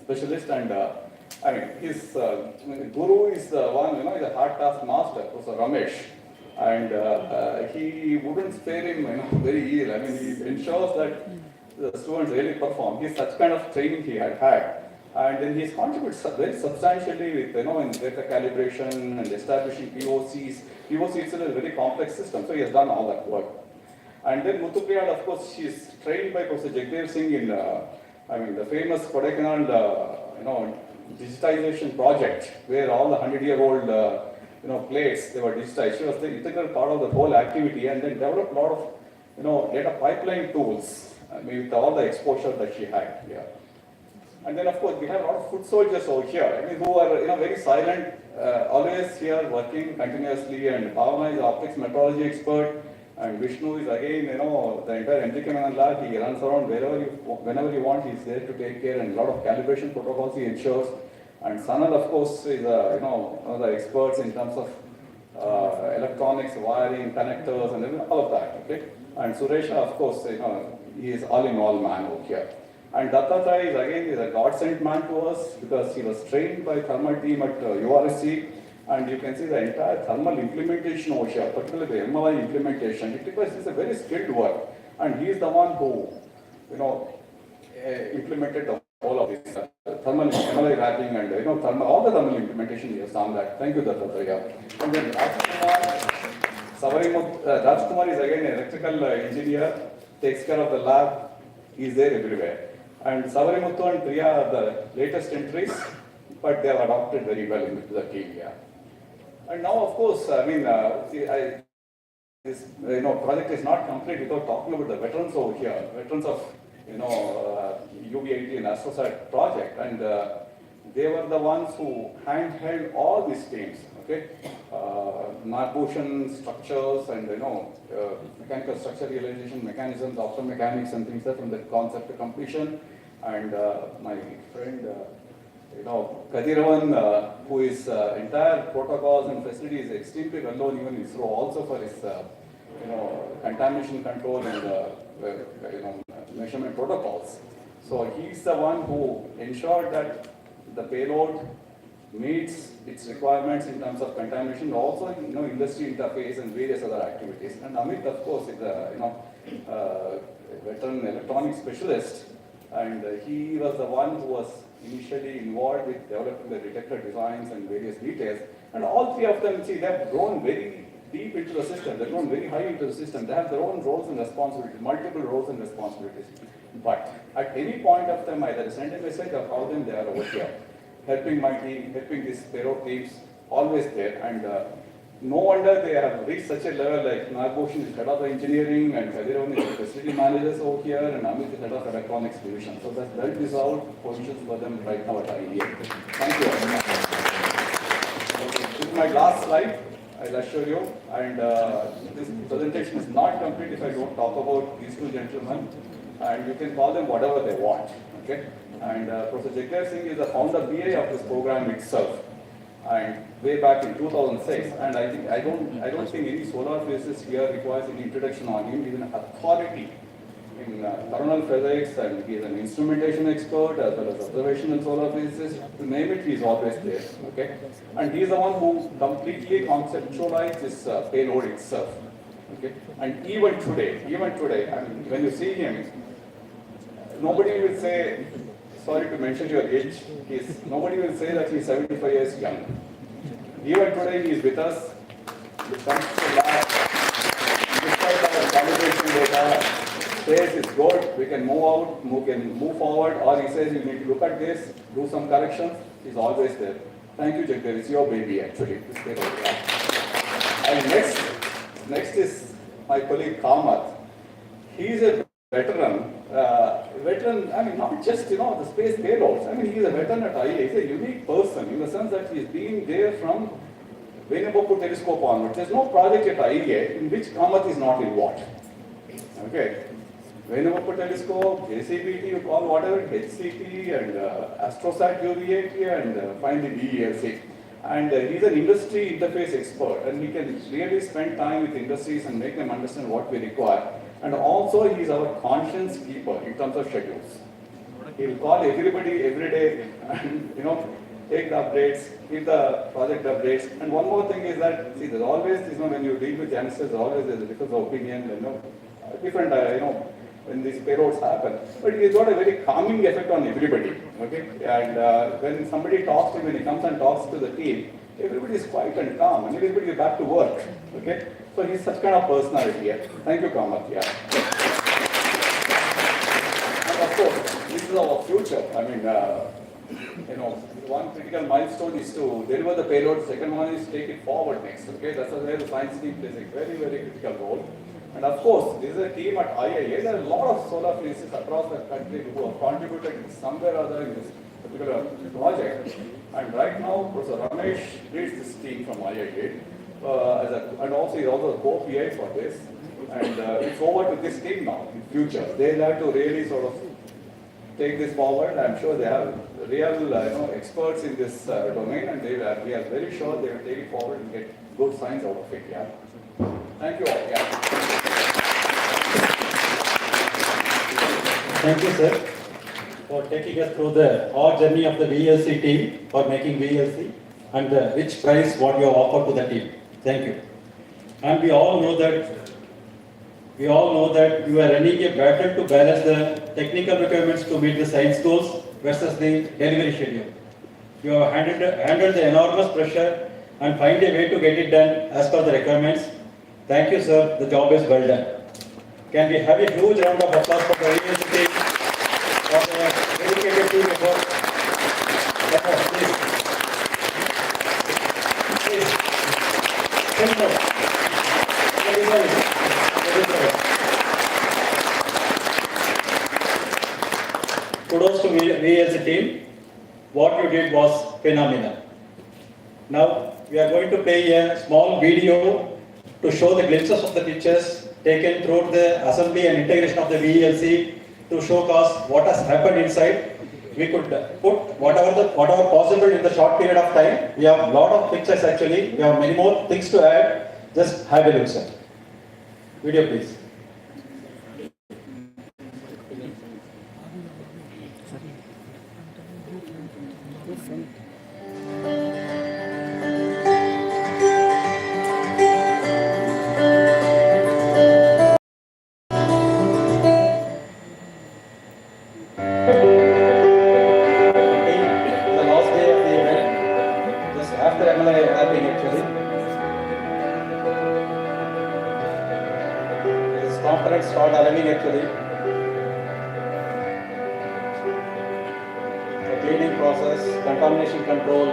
specialist, and his guru is the one, he's a hard task master, Professor Ramesh. And he wouldn't spare him, very easily. I mean, he ensures that the students really perform. He's such kind of training he had. And then he's contributed very substantially with, in data calibration and establishing POCs. POC itself is a very complex system, so he has done all that work. And then Muthupriyal, of course, she's trained by Professor Jagdev Singh in, the famous Kodaikanal, digitization project, where all the 100-year-old, plates, they were digitized. She was the integral part of the whole activity, and then developed a lot of, data pipeline tools, with all the exposure that she had here. And then, of course, we have a lot of foot soldiers over here, who are, very silent, always here working continuously, and Bhavana is an optics metrology expert. And Vishnu is again, the entire MGK lab, he runs around whenever you want, he's there to take care, and a lot of calibration protocols he ensures. And Sanal, of course, is, one of the experts in terms of electronics, wiring, connectors, and all of that, okay? And Suresha, of course, he is all-in-all man over here. And Dattatreya is a God-sent man to us, because he was trained by thermal team at URSC. And you can see the entire thermal implementation over here, particularly the MLI implementation. It's a very skilled work. And he is the one who, implemented the whole of this thermal MLI wrapping and, all the thermal implementation he has done that. Thank you, Dattatreya. And then Rajkumar is again an electrical engineer, takes care of the lab, he is there everywhere. And Savarimuthu and Priya are the latest entries, but they have adopted very well into the team here. And now, of course, this project is not complete without talking about the veterans over here, veterans of UBIT and AstroSat project, and they were the ones who handheld all these teams. Okay, Narbushan structures and mechanical structure realization mechanisms, optomechanics, and things like from the concept to completion. And my friend. Kadiravan, who is entire protocols and facilities extremely well known even in ISRO, also for his contamination control and measurement protocols. So he's the one who ensured that the payload meets its requirements in terms of contamination, also industry interface and various other activities. And Amit, of course, is a veteran electronics specialist, and he was the one who was initially involved with developing the detector designs and various details. And all three of them, they have grown very deep into the system. They've grown very high into the system. They have their own roles and responsibilities, multiple roles and responsibilities. But at any point of time, either send a message or call them, they are over here, helping my team, helping these payload teams, always there. And no wonder they have reached such a level, like Narbushan is head of engineering, and Kadiravan is the facility managers over here, and Amit is head of electronics division. So that's well-deserved positions for them right now at IIA. Thank you very much. This is my last slide, I'll assure you. And this presentation is not complete if I don't talk about these two gentlemen. And you can call them whatever they want. Okay? And Professor Jagdev Singh is the founder BA of this program itself. and way back in 2006. And I don't think any solar physicist here requires any introduction on him. He's an authority in coronal physics, and he's an instrumentation expert as well as observational solar physicist. To name it, he's always there. Okay, and he's the one who completely conceptualized this payload itself. Okay, and even today, I mean, when you see him, nobody will say, sorry to mention your age, nobody will say that he's 75 years young. Even today, he is with us. He comes to the lab, despite our calibration data, says it's good, we can move out, we can move forward, or he says you need to look at this, do some corrections. He's always there. Thank you, Jagdeep. It's your baby, actually. And next is my colleague Kamath. He's a veteran, I mean, not just, the space payloads. I mean, he's a veteran at IIA. He's a unique person in the sense that he's been there from Venaboppu telescope onwards. There's no project at IIA in which Kamath is not involved. Okay. Venaboppu telescope, JCBT, you call whatever, HCT, and AstroSat UVAT, and finally VELC. And he's an industry interface expert, and he can really spend time with industries and make them understand what we require. And also, he's our conscience keeper in terms of schedules. He'll call everybody every day and, take the updates, give the project updates. And one more thing is that, see, there's always, when you deal with youngsters, there's a difference of opinion, different, when these payloads happen. But he's got a very calming effect on everybody, okay? And when somebody talks to him, when he comes and talks to the team, everybody is quiet and calm, and everybody is back to work, okay? So he's such kind of personality here. Thank you, Kamath. Yeah. And of course, this is our future. I mean, one critical milestone is to deliver the payload. Second one is take it forward next. Okay, that's where the science team plays a very, very critical role. And of course, this is a team at IIA. There are a lot of solar physicists across the country who have contributed somewhere or other in this particular project. And right now, Professor Ramesh leads this team from IIA. And also he's also a co-PI for this. And it's over to this team now in future. They'll have to really sort of take this forward. I'm sure they have real experts in this domain, and we are very sure they will take it forward and get good science out of it. Yeah. Thank you all. Yeah. Thank you, sir, for taking us through the hard journey of the VELC team for making VELC and the rich prize what you have offered to the team. Thank you. And we all know that you are running a battle to balance the technical requirements to meet the science goals versus the delivery schedule. You have handled the enormous pressure and find a way to get it done as per the requirements. Thank you, sir. The job is well done. Can we have a huge round of applause for the VELC team for their dedicated team effort? Please. Kudos to VELC team. What you did was phenomenal. Now we are going to play a small video to show the glimpses of the pictures taken through the assembly and integration of the VELC to showcase what has happened inside. We could put whatever possible in the short period of time. We have a lot of pictures actually. We have many more things to add. Just have a look, sir. Video, please. Components start arriving actually. The cleaning process, contamination control.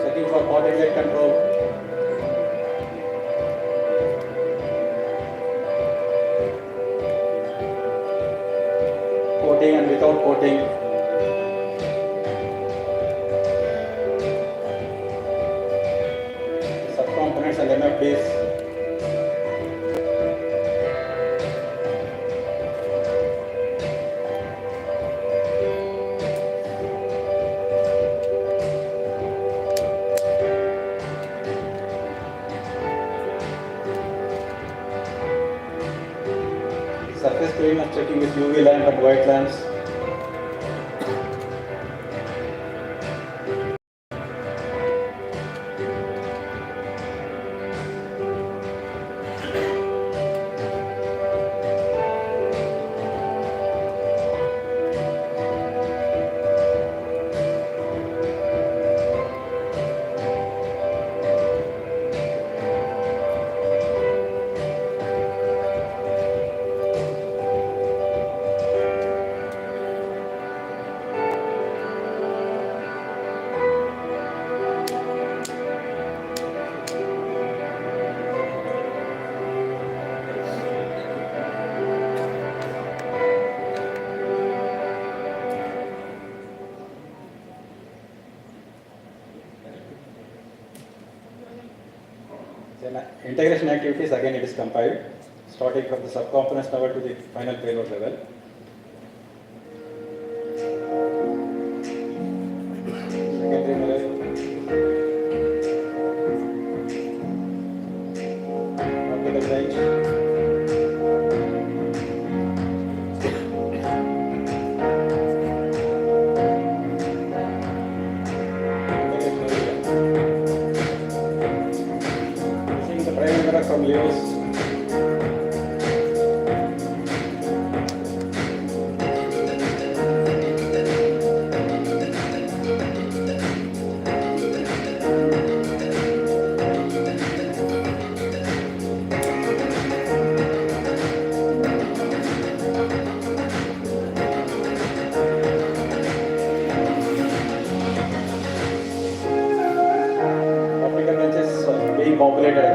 Setting for particulate control. Coating and without coating. Components and MFDs. checking with UV lamp and white lamps. Then integration activities, again it is compiled, starting from the subcomponents level to the final payload level. Secondary level. Optical range. Seeing the prime mirror from Leo's. Optical ranges being populated.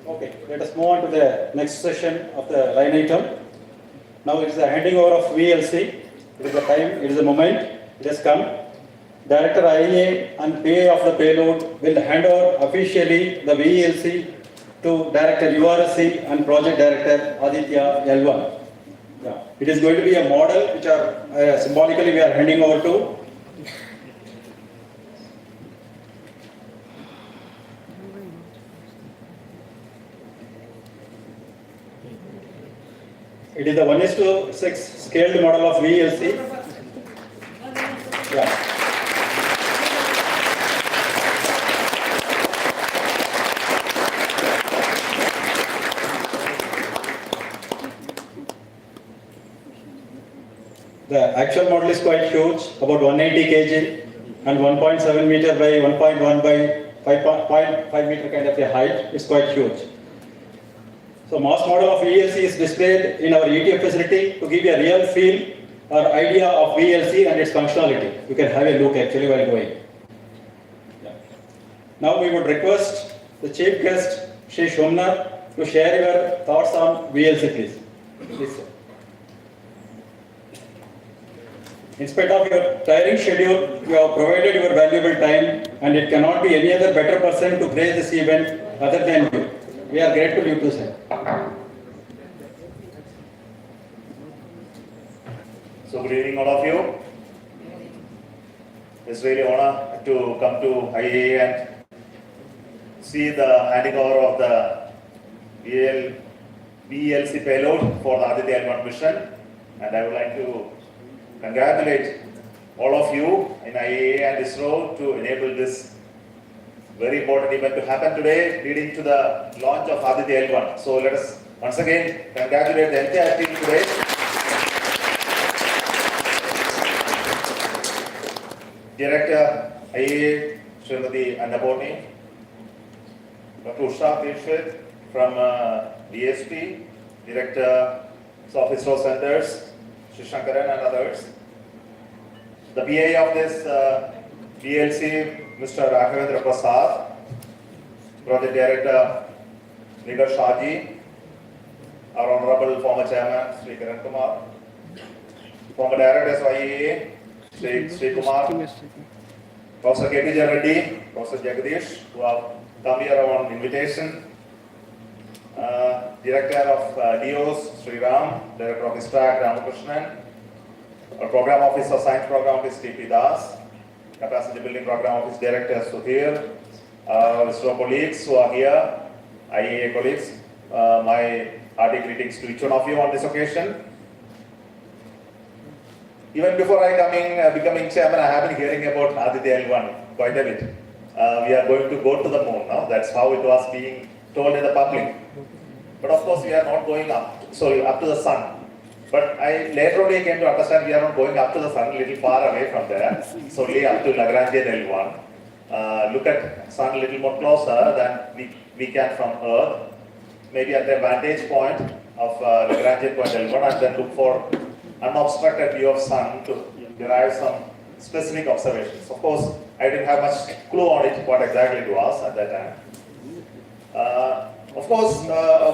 Okay, let us move on to the next session of the line item. Now it is the handing over of VLC. It is the time, it is the moment, it has come. Director IIA and PA of the payload will hand over officially the VLC to Director URSC and Project Director Aditya-L1. Yeah. It is going to be a model which are symbolically we are handing over to. It is the 1:6 scaled model of VLC. Yeah. The actual model is quite huge, about 180 kg and 1.7 meter by 1.1 by 5.5 meter kind of a height. It's quite huge. So mass model of VLC is displayed in our ETF facility to give you a real feel or idea of VLC and its functionality. You can have a look actually while going. Yeah. Now we would request the chief guest, Shri Shomnath, to share your thoughts on VLC, please. Please, sir. In spite of your tiring schedule, you have provided your valuable time, and it cannot be any other better person to grace this event other than you. We are grateful you too, sir. So good evening all of you. It's really honor to come to IIA and see the handing over of the VELC payload for the Aditya-L1 mission. And I would like to congratulate all of you in IIA and ISRO to enable this very important event to happen today, leading to the launch of Aditya-L1. So let us once again congratulate the entire team today. Director IIA, Srimati Annapurni, Dr. Usha Dikshit from DSP, Director of ISRO Centers, Shri Shankaran and others. The PA of this VLC, Mr. Raghavendra Prasad, Project Director Nigar Shaji, our Honorable former Chairman, Sri Kiran Kumar, former Directors of IIA, Sri Kumar, Professor K.T. Reddy, Professor Jagadish, who have come here on invitation, Director of DOS, Sri Ram, Director of ISTRAC, Ramakrishnan, our Program Officer, Science Program Office, T.P. Das, Capacity Building Program Office Director, Sudhir, ISRO colleagues who are here, IIA colleagues, my hearty greetings to each one of you on this occasion. Even before I becoming chairman, I have been hearing about Aditya-L1 quite a bit. We are going to go to the moon now. That's how it was being told in the public. But of course, we are not going up to the sun. But I later on came to understand we are not going up to the sun, a little far away from there. So only up to Lagrangian L1. Look at sun a little more closer than we can from Earth. Maybe at the vantage point of Lagrangian point L1, and then look for unobstructed view of sun to derive some specific observations. Of course, I didn't have much clue on it, what exactly it was at that time. Of course,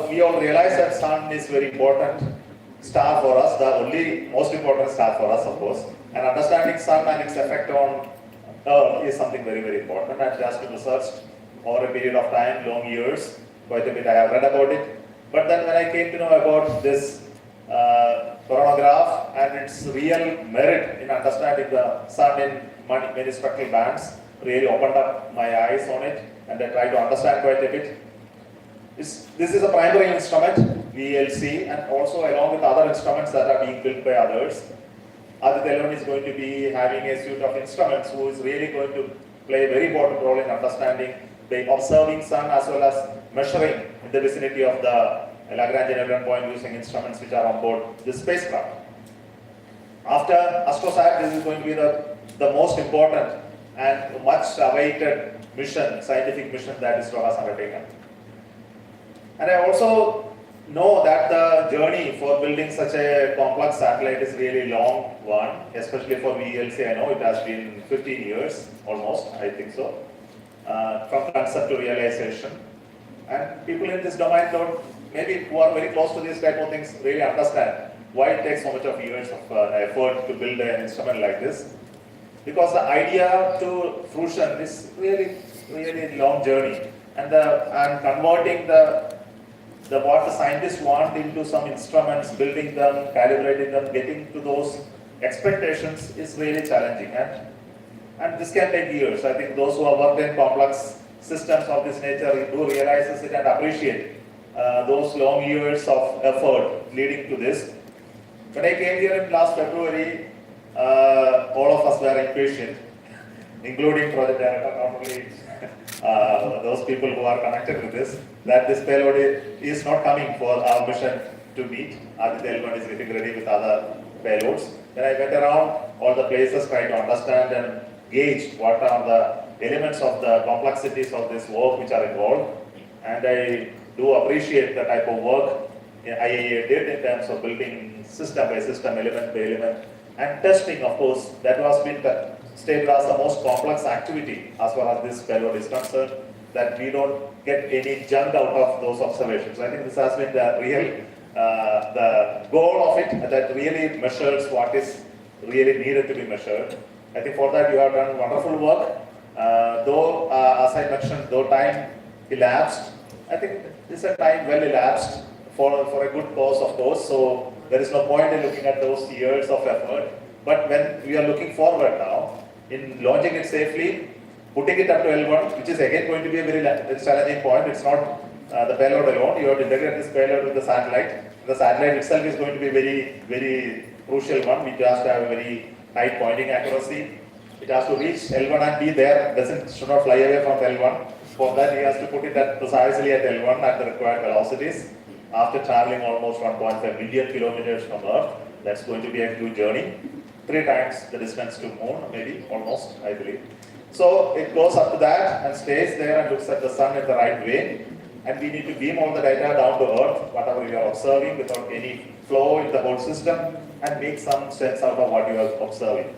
we all realize that sun is very important star for us, the only most important star for us, of course. And understanding sun and its effect on Earth is something very, very important. And it has been researched over a period of time, long years. Quite a bit I have read about it. But then when I came to know about this coronagraph and its real merit in understanding the sun in many spectral bands, really opened up my eyes on it, and I tried to understand quite a bit. This is a primary instrument, VLC, and also along with other instruments that are being built by others. Aditya-L1 is going to be having a suite of instruments who is really going to play a very important role in understanding the observing sun as well as measuring in the vicinity of the Lagrangian L1 point using instruments which are on board this spacecraft. After AstroSat, this is going to be the most important and much awaited mission, scientific mission that ISRO has undertaken. And I also know that the journey for building such a complex satellite is really long one, especially for VLC. I know it has been 15 years almost, I think so, from concept to realization. And people in this domain maybe who are very close to these type of things really understand why it takes so much of years of effort to build an instrument like this. Because the idea to fruition is really long journey, and converting what the scientists want into some instruments, building them, calibrating them, getting to those expectations is really challenging, and this can take years. I think those who have worked in complex systems of this nature do realize it and appreciate those long years of effort leading to this. When I came here in last February, all of us were impatient, including project director, not only those people who are connected with this, that this payload is not coming for our mission to meet. Aditya-L1 is getting ready with other payloads. Then I went around all the places, trying to understand and gauge what are the elements of the complexities of this work which are involved. And I do appreciate the type of work IIA did in terms of building system by system, element by element, and testing, of course, that was been stated as the most complex activity as far as this payload is concerned, that we don't get any junk out of those observations. I think this has been the real, the goal of it, that really measures what is really needed to be measured. I think for that you have done wonderful work. Though, as I mentioned, though time elapsed, I think this is a time well elapsed for a good cause, of course. So there is no point in looking at those years of effort. But when we are looking forward now, in launching it safely, putting it up to L1, which is again going to be a very challenging point. It's not the payload alone. You have to integrate this payload with the satellite. The satellite itself is going to be very crucial one. It has to have a very tight pointing accuracy. It has to reach L1 and be there. Should not fly away from L1. For that, he has to put it precisely at L1 at the required velocities. After traveling almost 1.5 million kilometers from Earth, that's going to be a huge journey. 3 times the distance to Moon, maybe, almost, I believe. So it goes up to that and stays there and looks at the sun in the right way. And we need to beam all the data down to Earth, whatever we are observing, without any flow in the whole system, and make some sense out of what you are observing.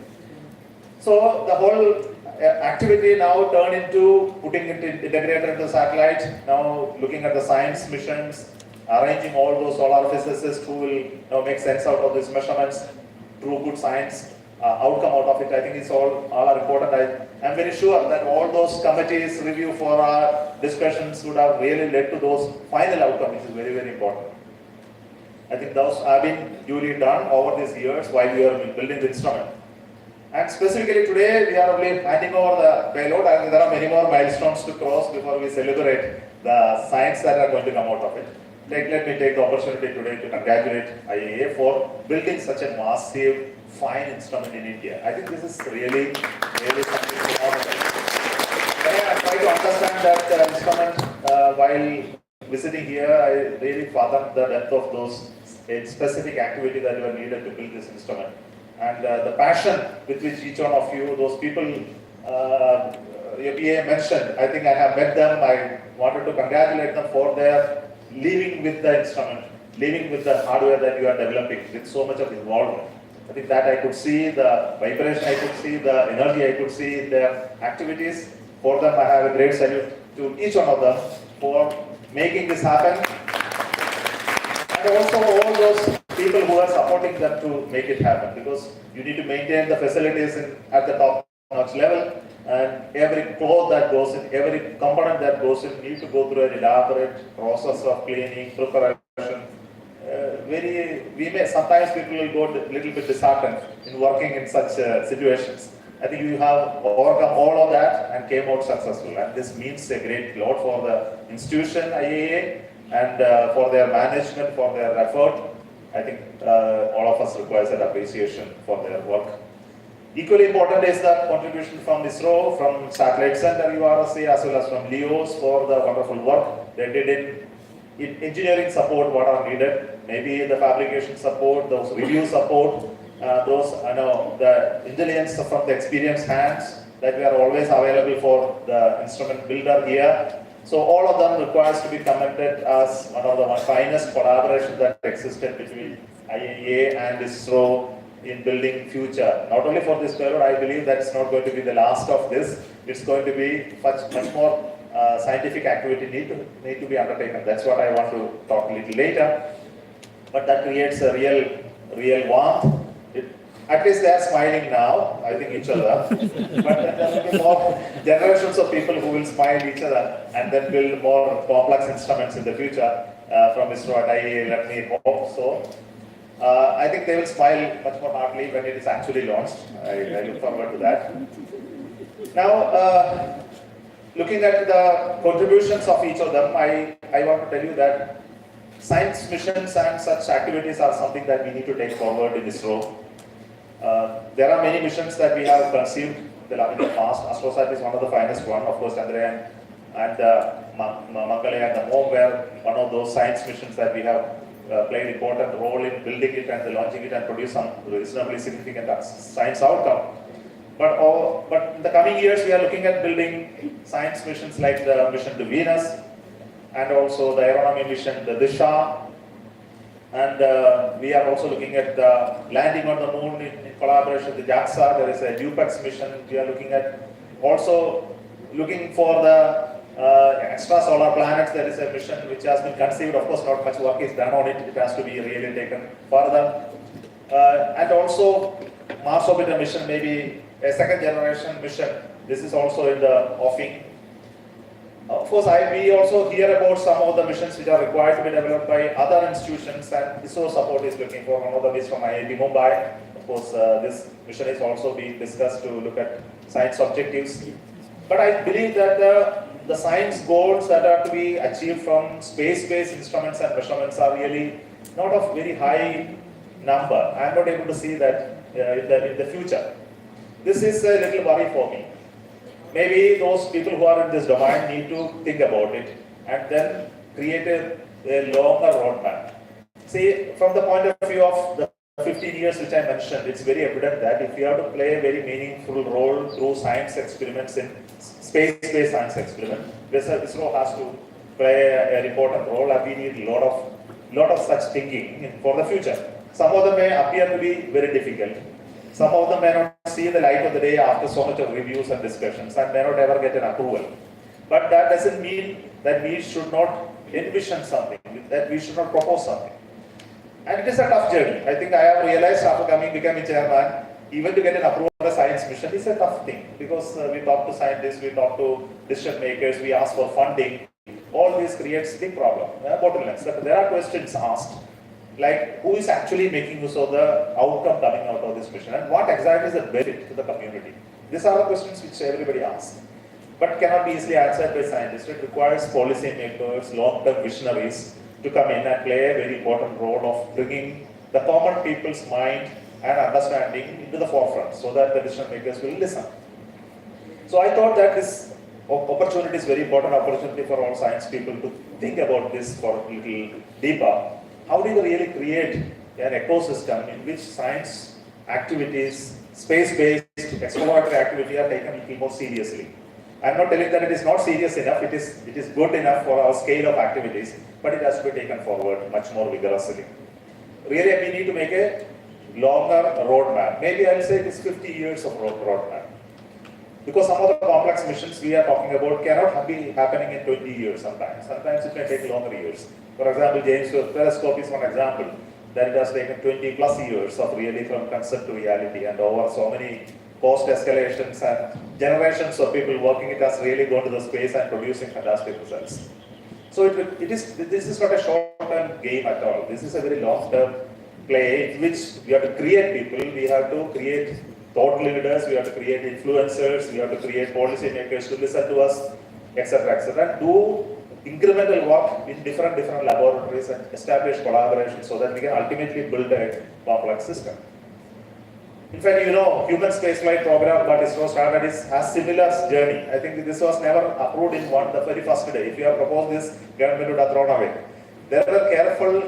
So the whole activity now turned into putting it integrated into the satellite, now looking at the science missions, arranging all those solar physicists who will make sense out of these measurements, true good science outcome out of it. I think it's all are important. I'm very sure that all those committees review for our discussions would have really led to those final outcomes, which is very important. I think those have been duly done over these years while we are building the instrument. And specifically today, we are only handing over the payload, and there are many more milestones to cross before we celebrate the science that are going to come out of it. Let me take the opportunity today to congratulate IIA for building such a massive, fine instrument in India. I think this is really something phenomenal. I try to understand that instrument while visiting here. I really fathomed the depth of those specific activity that were needed to build this instrument. And the passion with which each one of you, those people your PA mentioned, I think I have met them. I wanted to congratulate them for their living with the instrument, living with the hardware that you are developing with so much of involvement. I think that I could see the vibration, I could see the energy, I could see their activities. For them, I have a great salute to each one of them for making this happen. And also all those people who are supporting them to make it happen, because you need to maintain the facilities at the top-notch level, and every cloth that goes in, every component that goes in need to go through an elaborate process of cleaning, preparation. Sometimes people will go a little bit disheartened in working in such situations. I think you have overcome all of that and came out successful, and this means a great lot for the institution IIA and for their management, for their effort. I think all of us requires that appreciation for their work. Equally important is the contribution from ISRO, from Satellite Center URSC, as well as from LEOs for the wonderful work they did in engineering support, what are needed, maybe the fabrication support, those review support, the intelligence from the experienced hands that we are always available for the instrument builder here. So all of them requires to be commended as one of the finest collaborations that existed between IIA and ISRO in building future. Not only for this payload, I believe that it's not going to be the last of this. It's going to be much more scientific activity need to be undertaken. That's what I want to talk a little later. But that creates a real warmth. At least they are smiling now, I think, each other. But there will be more generations of people who will smile each other and then build more complex instruments in the future from ISRO and IIA, let me hope so. I think they will smile much more heartily when it is actually launched. I look forward to that. Now, looking at the contributions of each of them, I want to tell you that science missions and such activities are something that we need to take forward in ISRO. There are many missions that we have conceived in the past. AstroSat is one of the finest one. Of course, Chandrayaan and Mangalyaan and the MOM were one of those science missions that we have played an important role in building it and launching it and produce some reasonably significant science outcome. But in the coming years, we are looking at building science missions like the mission to Venus, and also the aeronomy mission, the Disha. And we are also looking at landing on the moon in collaboration with JAXA. There is a DUPEX mission we are looking at. Also looking for the extrasolar planets. There is a mission which has been conceived. Of course, not much work is done on it. It has to be really taken further. And also Mars orbiter mission, maybe a second generation mission. This is also in the offing. Of course, we also hear about some of the missions which are required to be developed by other institutions, and ISRO support is looking for. One of them is from IIT Mumbai. Of course, this mission is also being discussed to look at science objectives. But I believe that the science goals that are to be achieved from space-based instruments and measurements are really not of very high number. I am not able to see that in the future. This is a little worry for me. Maybe those people who are in this domain need to think about it and then create a longer roadmap. See, from the point of view of the 15 years which I mentioned, it's very evident that if you have to play a very meaningful role through science experiments in space-based science experiment, ISRO has to play an important role, and we need a lot of such thinking for the future. Some of them may appear to be very difficult. Some of them may not see the light of the day after so much of reviews and discussions and may not ever get an approval. But that doesn't mean that we should not envision something, that we should not propose something. And it is a tough journey. I think I have realized after becoming chairman, even to get an approval of a science mission is a tough thing, because we talk to scientists, we talk to decision makers, we ask for funding. All this creates big problem, bottlenecks. There are questions asked, like who is actually making use of the outcome coming out of this mission, and what exactly is the benefit to the community? These are the questions which everybody asks, but cannot be easily answered by scientists. It requires policy makers, long-term visionaries to come in and play a very important role of bringing the common people's mind and understanding into the forefront so that the decision makers will listen. So I thought that this opportunity is very important opportunity for all science people to think about this for a little deeper. How do you really create an ecosystem in which science activities, space-based exploratory activity are taken a little more seriously? I'm not telling that it is not serious enough, it is good enough for our scale of activities, but it has to be taken forward much more vigorously. Really, we need to make a longer roadmap. Maybe I'll say it is 50 years of roadmap. Because some of the complex missions we are talking about cannot be happening in 20 years sometimes. Sometimes it may take longer years. For example, James Webb Telescope is one example that it has taken 20 plus years of really from concept to reality, and over so many cost escalations and generations of people working, it has really gone to the space and producing fantastic results. So this is not a short-term game at all. This is a very long-term play in which we have to create people, we have to create thought leaders, we have to create influencers, we have to create policy makers to listen to us, etc., and do incremental work in different laboratories and establish collaboration so that we can ultimately build a complex system. In fact, you know, human spaceflight program that ISRO started has similar journey. I think this was never approved in the very first day. If you have proposed this, government would have thrown away. There were careful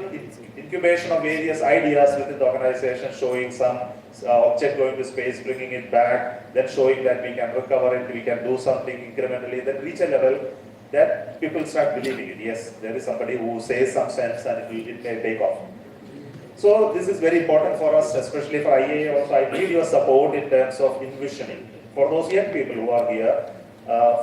incubation of various ideas within the organization, showing some object going to space, bringing it back, then showing that we can recover it, we can do something incrementally, then reach a level that people start believing it. Yes, there is somebody who says some sense and it may take off. So this is very important for us, especially for IIA also. I need your support in terms of envisioning. For those young people who are here,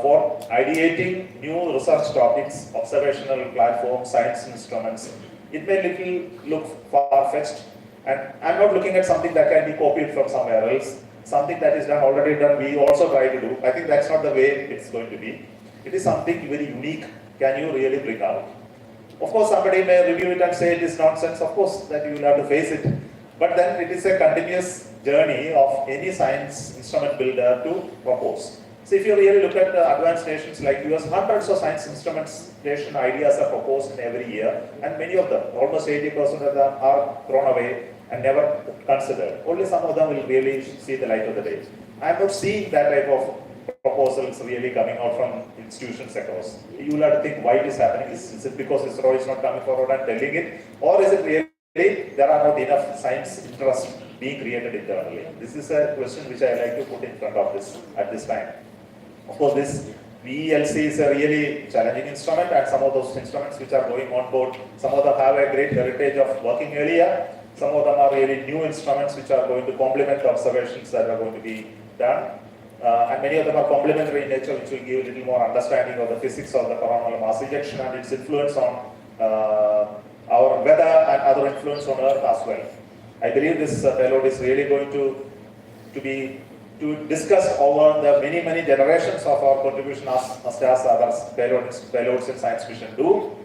for ideating new research topics, observational platforms, science instruments, it may look far-fetched. And I'm not looking at something that can be copied from somewhere else. Something that is already done, we also try to do. I think that's not the way it's going to be. It is something very unique. Can you really bring out? Of course, somebody may review it and say it is nonsense. Of course, that you will have to face it. But then it is a continuous journey of any science instrument builder to propose. So if you really look at the advanced nations like US, hundreds of science instrumentation ideas are proposed in every year, and many of them, almost 80% of them, are thrown away and never considered. Only some of them will really see the light of the day. I am not seeing that type of proposals really coming out from institutions across. You will have to think why it is happening. Is it because ISRO is not coming forward and telling it, or is it really there are not enough science interest being created internally? This is a question which I like to put in front of this at this time. Of course, this VELC is a really challenging instrument, and some of those instruments which are going on board, some of them have a great heritage of working earlier. Some of them are really new instruments which are going to complement the observations that are going to be done. And many of them are complementary in nature, which will give a little more understanding of the physics of the coronal mass ejection and its influence on our weather and other influence on Earth as well. I believe this payload is really going to be discussed over the many generations of our contribution as other payloads in science mission do.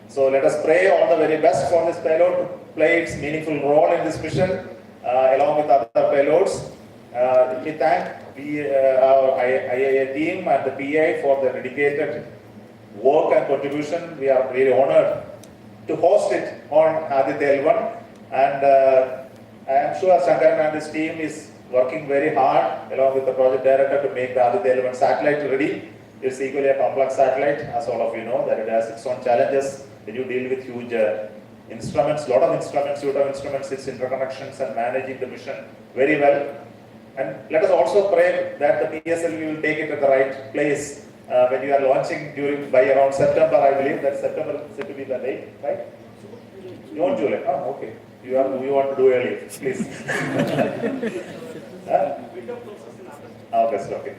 So let us pray all the very best for this payload to play its meaningful role in this mission along with other payloads. We thank our IIA team and the PI for their dedicated work and contribution. We are really honored to host it on Aditya-L1, and I am sure Shankaran and his team is working very hard along with the project director to make the Aditya-L1 satellite ready. It's equally a complex satellite, as all of you know, that it has its own challenges when you deal with huge instruments, lot of instruments, suite of instruments, its interconnections and managing the mission very well. And let us also pray that the PSLV will take it at the right place when you are launching by around September. I believe that September is to be the date, right? June, July. Oh, okay. You want to do early, please. August, okay,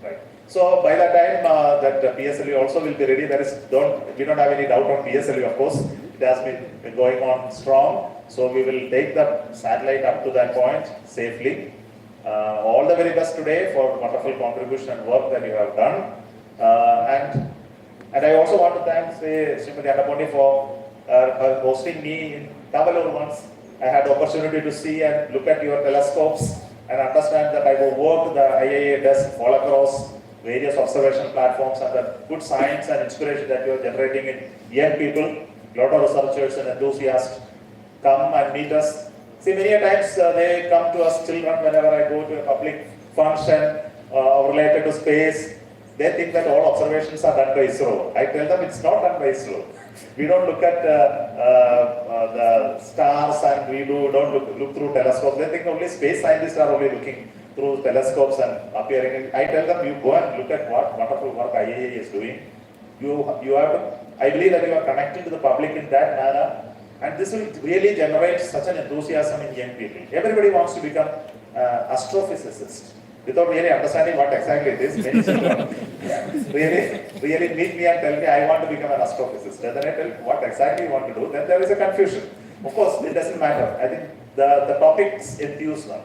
right. So by the time that PSLV also will be ready, we don't have any doubt on PSLV, of course. It has been going on strong. So we will take the satellite up to that point safely. All the very best today for wonderful contribution and work that you have done. And I also want to thank Srimati Annapurni for hosting me in Tamil once. I had the opportunity to see and look at your telescopes and understand the type of work the IIA does all across various observation platforms, and the good science and inspiration that you are generating in young people. A lot of researchers and enthusiasts come and meet us. See, many a times they come to us, children, whenever I go to a public function related to space. They think that all observations are done by ISRO. I tell them it's not done by ISRO. We don't look at the stars, and we don't look through telescopes. They think only space scientists are only looking through telescopes and appearing. I tell them, you go and look at what wonderful work IIA is doing. You have to, I believe that you are connecting to the public in that manner, and this will really generate such an enthusiasm in young people. Everybody wants to become astrophysicist. Without really understanding what exactly it is, many children really meet me and tell me, I want to become an astrophysicist. Then I tell what exactly you want to do, then there is a confusion. Of course, it doesn't matter. I think the topics enthuse them.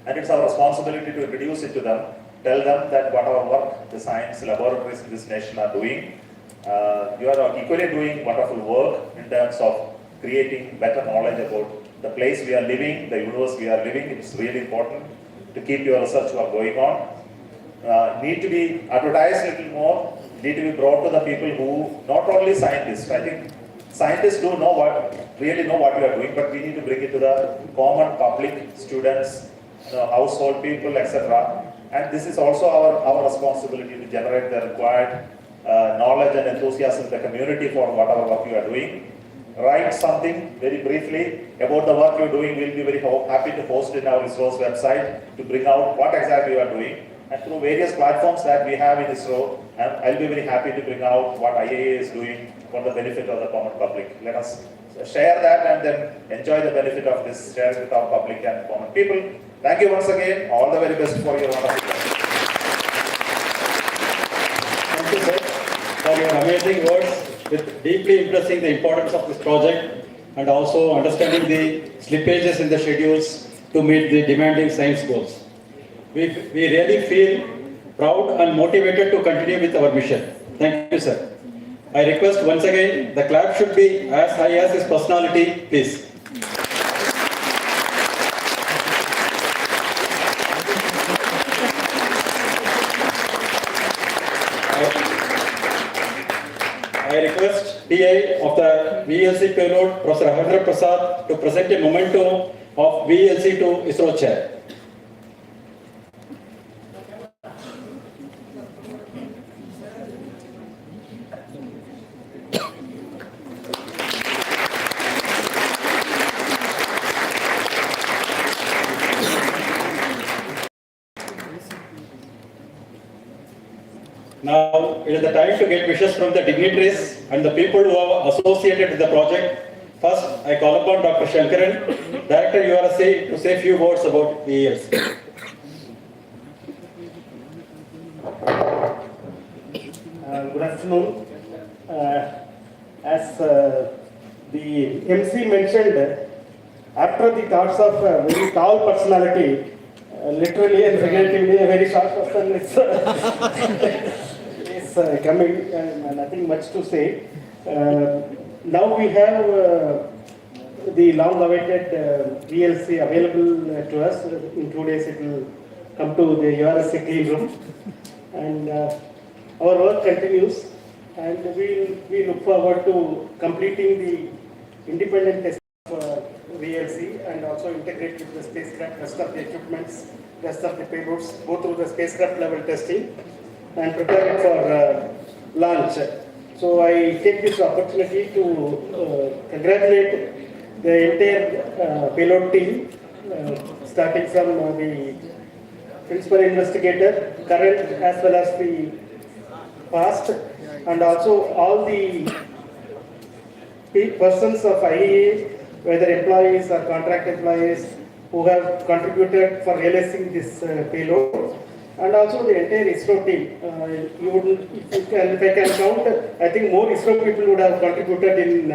And it's our responsibility to introduce it to them, tell them that whatever work the science laboratories in this nation are doing, you are equally doing wonderful work in terms of creating better knowledge about the place we are living, the universe we are living. It's really important to keep your research work going on. Need to be advertised a little more, need to be brought to the people who, not only scientists, I think scientists do really know what you are doing, but we need to bring it to the common public, students, household people, etc. And this is also our responsibility to generate the required knowledge and enthusiasm in the community for whatever work you are doing. Write something very briefly about the work you're doing. We'll be very happy to post it on our ISRO's website to bring out what exactly you are doing. And through various platforms that we have in ISRO, and I'll be very happy to bring out what IIA is doing for the benefit of the common public. Let us share that and then enjoy the benefit of this, share with our public and common people. Thank you once again. All the very best for your wonderful work. Thank you, sir, for your amazing words, with deeply impressing the importance of this project and also understanding the slippages in the schedules to meet the demanding science goals. We really feel proud and motivated to continue with our mission. Thank you, sir. I request once again, the clap should be as high as his personality, please. I request PI of the VELC payload, Professor Handover Prasad, to present a memento of VELC to ISRO chair. Now, it is the time to get wishes from the dignitaries and the people who are associated with the project. First, I call upon Dr. Shankaran, Director URSC, to say a few words about VELC. Good afternoon. As the MC mentioned, after the thoughts of a very tall personality, literally and figuratively a very short person is coming, and nothing much to say. Now we have the long-awaited VLC available to us. In 2 days, it will come to the URSC clean room, and our work continues. And we look forward to completing the independent test of VLC and also integrate with the spacecraft, rest of the equipments, rest of the payloads, go through the spacecraft level testing and prepare for launch. So I take this opportunity to congratulate the entire payload team, starting from the principal investigator, current as well as the past, and also all the persons of IIA, whether employees or contract employees, who have contributed for realizing this payload, and also the entire ISRO team. If I can count, I think more ISRO people would have contributed in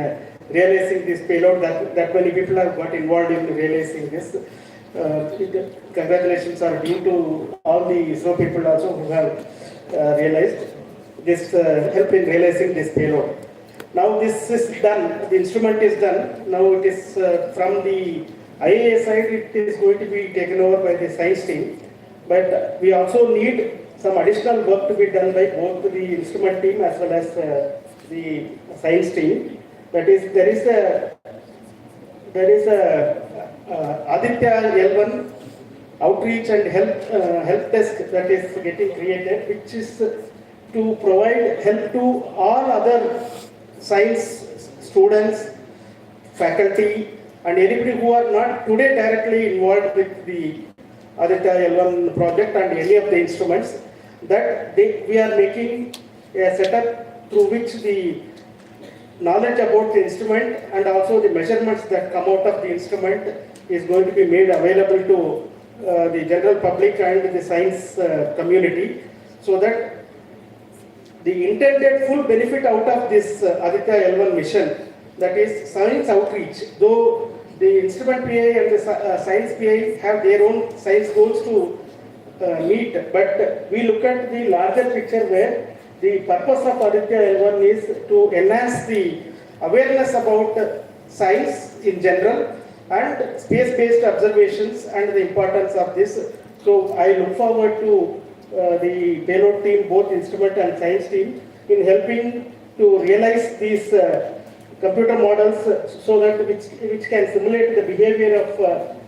realizing this payload. That many people have got involved in realizing this. Congratulations are due to all the ISRO people also who have realized this, help in realizing this payload. Now this is done, the instrument is done. Now it is from the IIA side, it is going to be taken over by the science team. But we also need some additional work to be done by both the instrument team as well as the science team. That is, there is a Aditya-L1 outreach and help desk that is getting created, which is to provide help to all other science students, faculty, and anybody who are not today directly involved with the Aditya-L1 project and any of the instruments, that we are making a setup through which the knowledge about the instrument and also the measurements that come out of the instrument is going to be made available to the general public and the science community, so that the intended full benefit out of this Aditya-L1 mission, that is science outreach, though the instrument PI and the science PI have their own science goals to meet, but we look at the larger picture where the purpose of Aditya-L1 is to enhance the awareness about science in general and space-based observations and the importance of this. So I look forward to the payload team, both instrument and science team, in helping to realize these computer models so that which can simulate the behavior of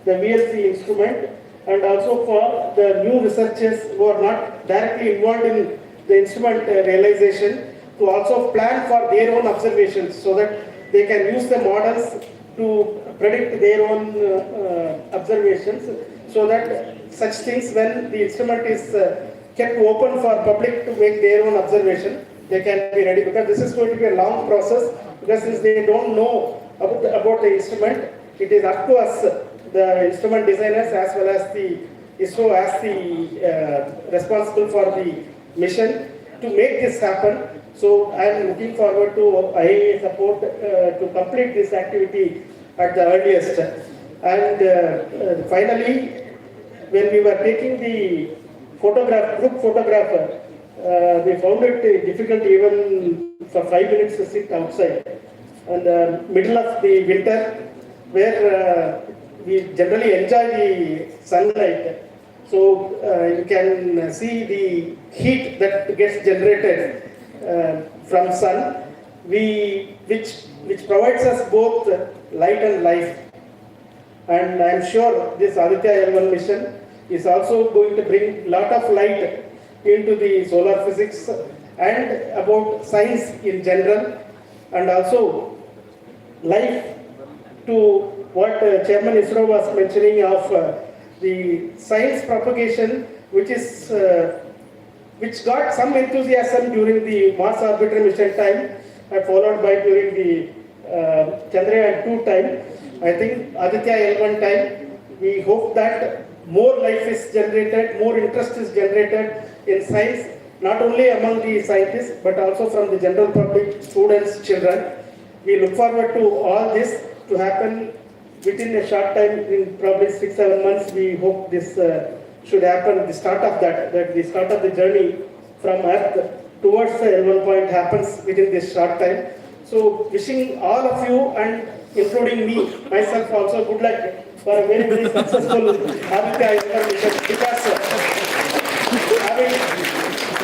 the VLC instrument, and also for the new researchers who are not directly involved in the instrument realization to also plan for their own observations so that they can use the models to predict their own observations, so that such things, when the instrument is kept open for public to make their own observation, they can be ready, because this is going to be a long process, because since they don't know about the instrument, it is up to us, the instrument designers as well as the ISRO as the responsible for the mission, to make this happen. So I am looking forward to IIA support to complete this activity at the earliest. And finally, when we were taking the group photographer, we found it difficult even for 5 minutes to sit outside. And middle of the winter, where we generally enjoy the sunlight. So you can see the heat that gets generated from sun, which provides us both light and life. And I am sure this Aditya-L1 mission is also going to bring a lot of light into the solar physics and about science in general, and also life to what Chairman ISRO was mentioning of the science propagation, which got some enthusiasm during the Mars orbiter mission time and followed by during the Chandrayaan-2 time. I think Aditya-L1 time, we hope that more life is generated, more interest is generated in science, not only among the scientists, but also from the general public, students, children. We look forward to all this to happen within a short time, in probably 6-7 months. We hope this should happen. The start of the start of the journey from Earth towards the L1 point happens within this short time. So wishing all of you and including me, myself also, good luck for a very, very successful Aditya-L1 mission, because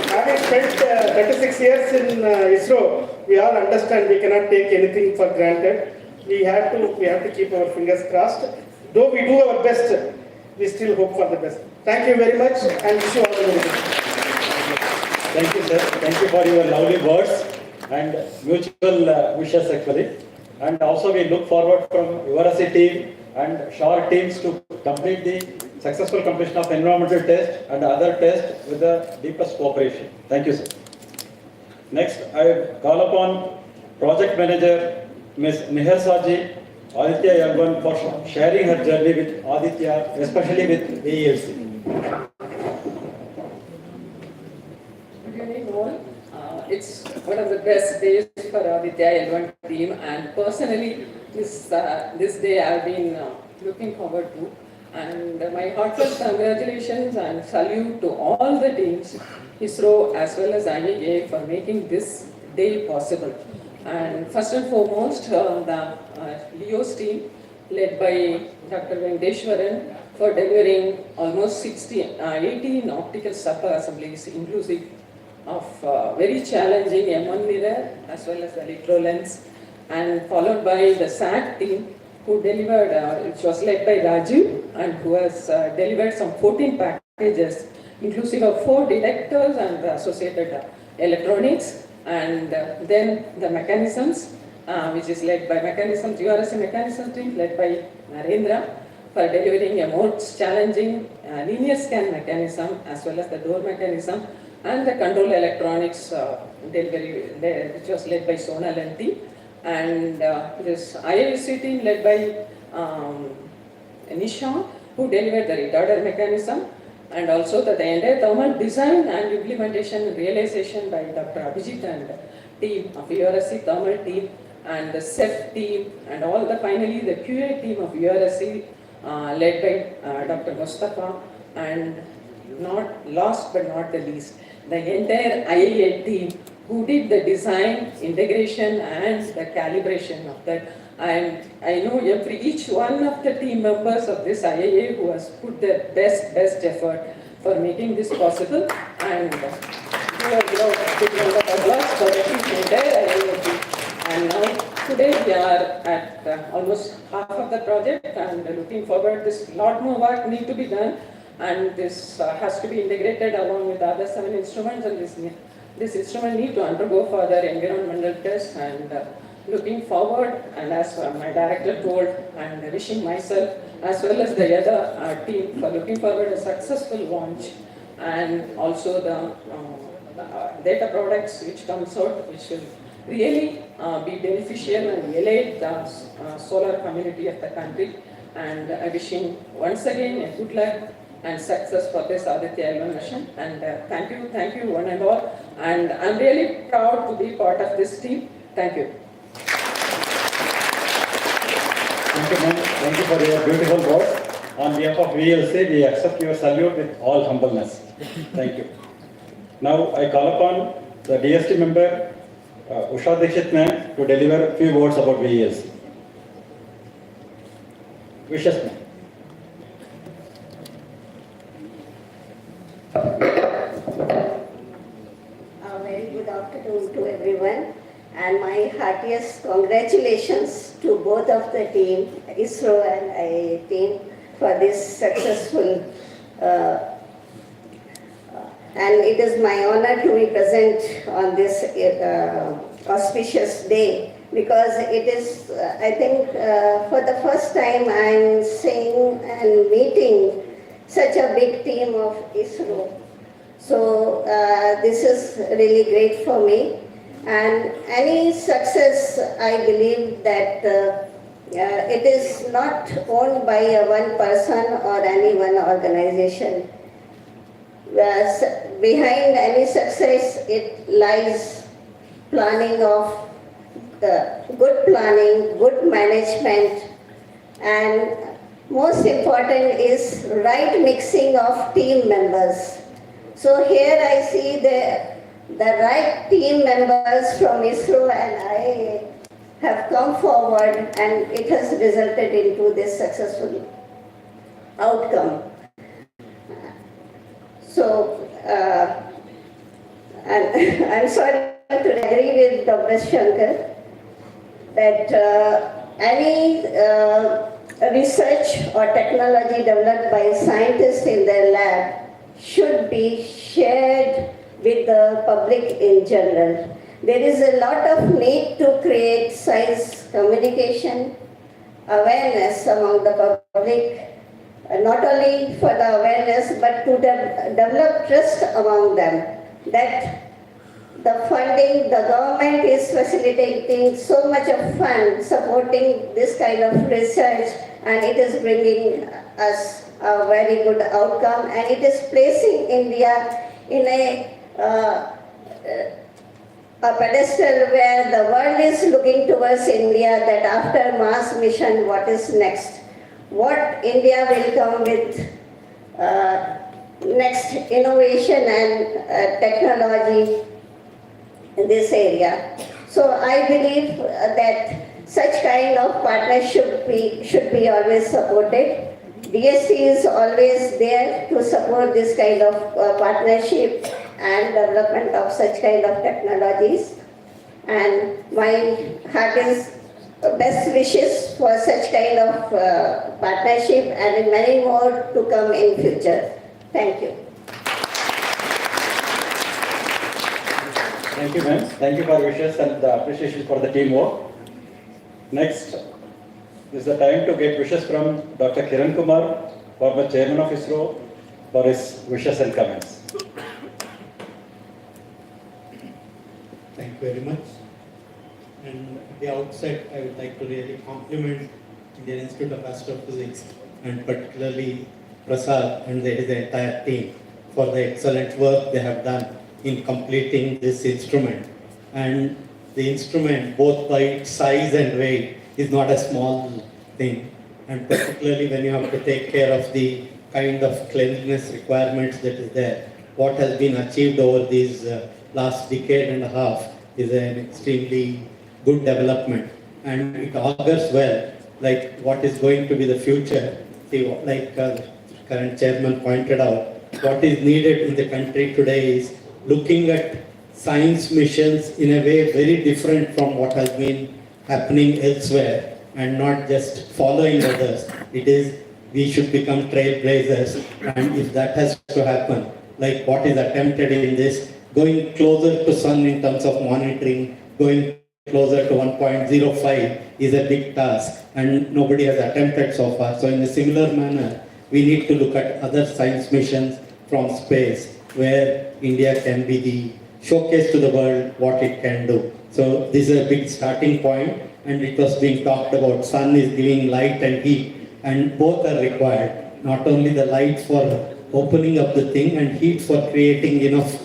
having spent 36 years in ISRO, we all understand we cannot take anything for granted. We have to keep our fingers crossed. Though we do our best, we still hope for the best. Thank you very much, and wish you all the very best. Thank you, sir. Thank you for your lovely words and mutual wishes actually. And also we look forward from URSC team and SHOR teams to complete the successful completion of environmental test and other tests with the deepest cooperation. Thank you, sir. Next, I call upon Project Manager Ms. Nihal Saji, Aditya-L1, for sharing her journey with Aditya, especially with VELC. Good evening all. It's one of the best days for Aditya-L1 team, and personally this day I've been looking forward to. And my heartfelt congratulations and salute to all the teams, ISRO as well as IIA, for making this day possible. And first and foremost, the LEO's team led by Dr. Venkateshwaran for delivering almost 18 optical sub-assemblies inclusive of very challenging M1 mirror as well as the litro lens, and followed by the SAT team who delivered, which was led by Raju, and who has delivered some 14 packages inclusive of 4 detectors and the associated electronics, and then the mechanisms, which is led by mechanisms, URSC mechanism team led by Narendra for delivering a most challenging linear scan mechanism as well as the door mechanism, and the control electronics delivery, which was led by Sonal and team, and this IISc team led by Nisha, who delivered the retarder mechanism, and also the entire thermal design and implementation and realization by Dr. Abhijit and team of URSC thermal team, and the CEF team, and all the finally the QA team of URSC led by Dr. Mustafa, and not last but not the least, the entire IIA team who did the design, integration and the calibration of that. And I know each one of the team members of this IIA who has put their best effort for making this possible, and big round of applause for the entire IIA team. And now today we are at almost half of the project, and looking forward, this lot more work need to be done, and this has to be integrated along with the other 7 instruments, and this instrument need to undergo further environmental tests, and looking forward, and as my director told, and wishing myself as well as the other team for looking forward a successful launch, and also the data products which comes out, which will really be beneficial and elevate the solar community of the country. And wishing once again a good luck and success for this Aditya-L1 mission. And thank you one and all. And I'm really proud to be part of this team. Thank you. Thank you, ma'am. Thank you for your beautiful words. On behalf of VLC, we accept your salute with all humbleness. Thank you. Now I call upon the DST member, Usha Dikshit ma'am, to deliver a few words about VLC. Wishes, ma'am. A very good afternoon to everyone, and my heartiest congratulations to both of the team, ISRO and IIA team, for this successful and it is my honor to be present on this auspicious day, because it is, I think, for the first time I am seeing and meeting such a big team of ISRO. So this is really great for me, and any success, I believe that it is not owned by one person or any one organization. Behind any success, it lies planning of good planning, good management, and most important is right mixing of team members. So here I see the right team members from ISRO and IIA have come forward, and it has resulted into this successful outcome. So, and I'm sorry to agree with Dr. Shankar that any research or technology developed by scientists in their lab should be shared with the public in general. There is a lot of need to create science communication awareness among the public, not only for the awareness but to develop trust among them that the funding, the government is facilitating so much of fund supporting this kind of research, and it is bringing us a very good outcome, and it is placing India in a pedestal where the world is looking towards India, that after Mars mission, what is next? What India will come with next innovation and technology in this area. So I believe that such kind of partnership should be always supported. DSC is always there to support this kind of partnership and development of such kind of technologies. And my heartiest best wishes for such kind of partnership and many more to come in future. Thank you. Thank you, ma'am. Thank you for your wishes and the appreciation for the teamwork. Next is the time to get wishes from Dr. Kiran Kumar, former chairman of ISRO, for his wishes and comments. Thank you very much. And at the outset, I would like to really compliment Indian Institute of Astrophysics and particularly Prasad and his entire team for the excellent work they have done in completing this instrument. And the instrument, both by its size and weight, is not a small thing. And particularly when you have to take care of the kind of cleanliness requirements that is there, what has been achieved over these last decade and a half is an extremely good development. And it augurs well, like what is going to be the future. See, like current chairman pointed out, what is needed in the country today is looking at science missions in a way very different from what has been happening elsewhere, and not just following others. It is, we should become trailblazers, and if that has to happen, like what is attempted in this, going closer to sun in terms of monitoring, going closer to 1.05 is a big task, and nobody has attempted so far. So in a similar manner, we need to look at other science missions from space, where India can be the showcase to the world what it can do. So this is a big starting point, and it was being talked about. Sun is giving light and heat, and both are required. Not only the light for opening up the thing and heat for creating enough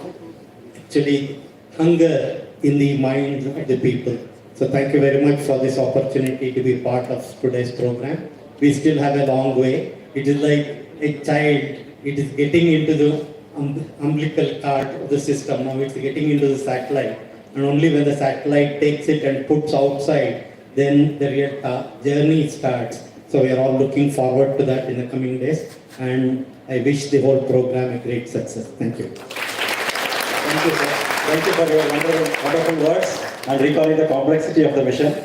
actually hunger in the minds of the people. So thank you very much for this opportunity to be part of today's program. We still have a long way. It is like a child. It is getting into the umbilical cord of the system. Now it's getting into the satellite. And only when the satellite takes it and puts outside, then the real journey starts. So we are all looking forward to that in the coming days. And I wish the whole program a great success. Thank you. Thank you, sir. Thank you for your wonderful words and recalling the complexity of the mission.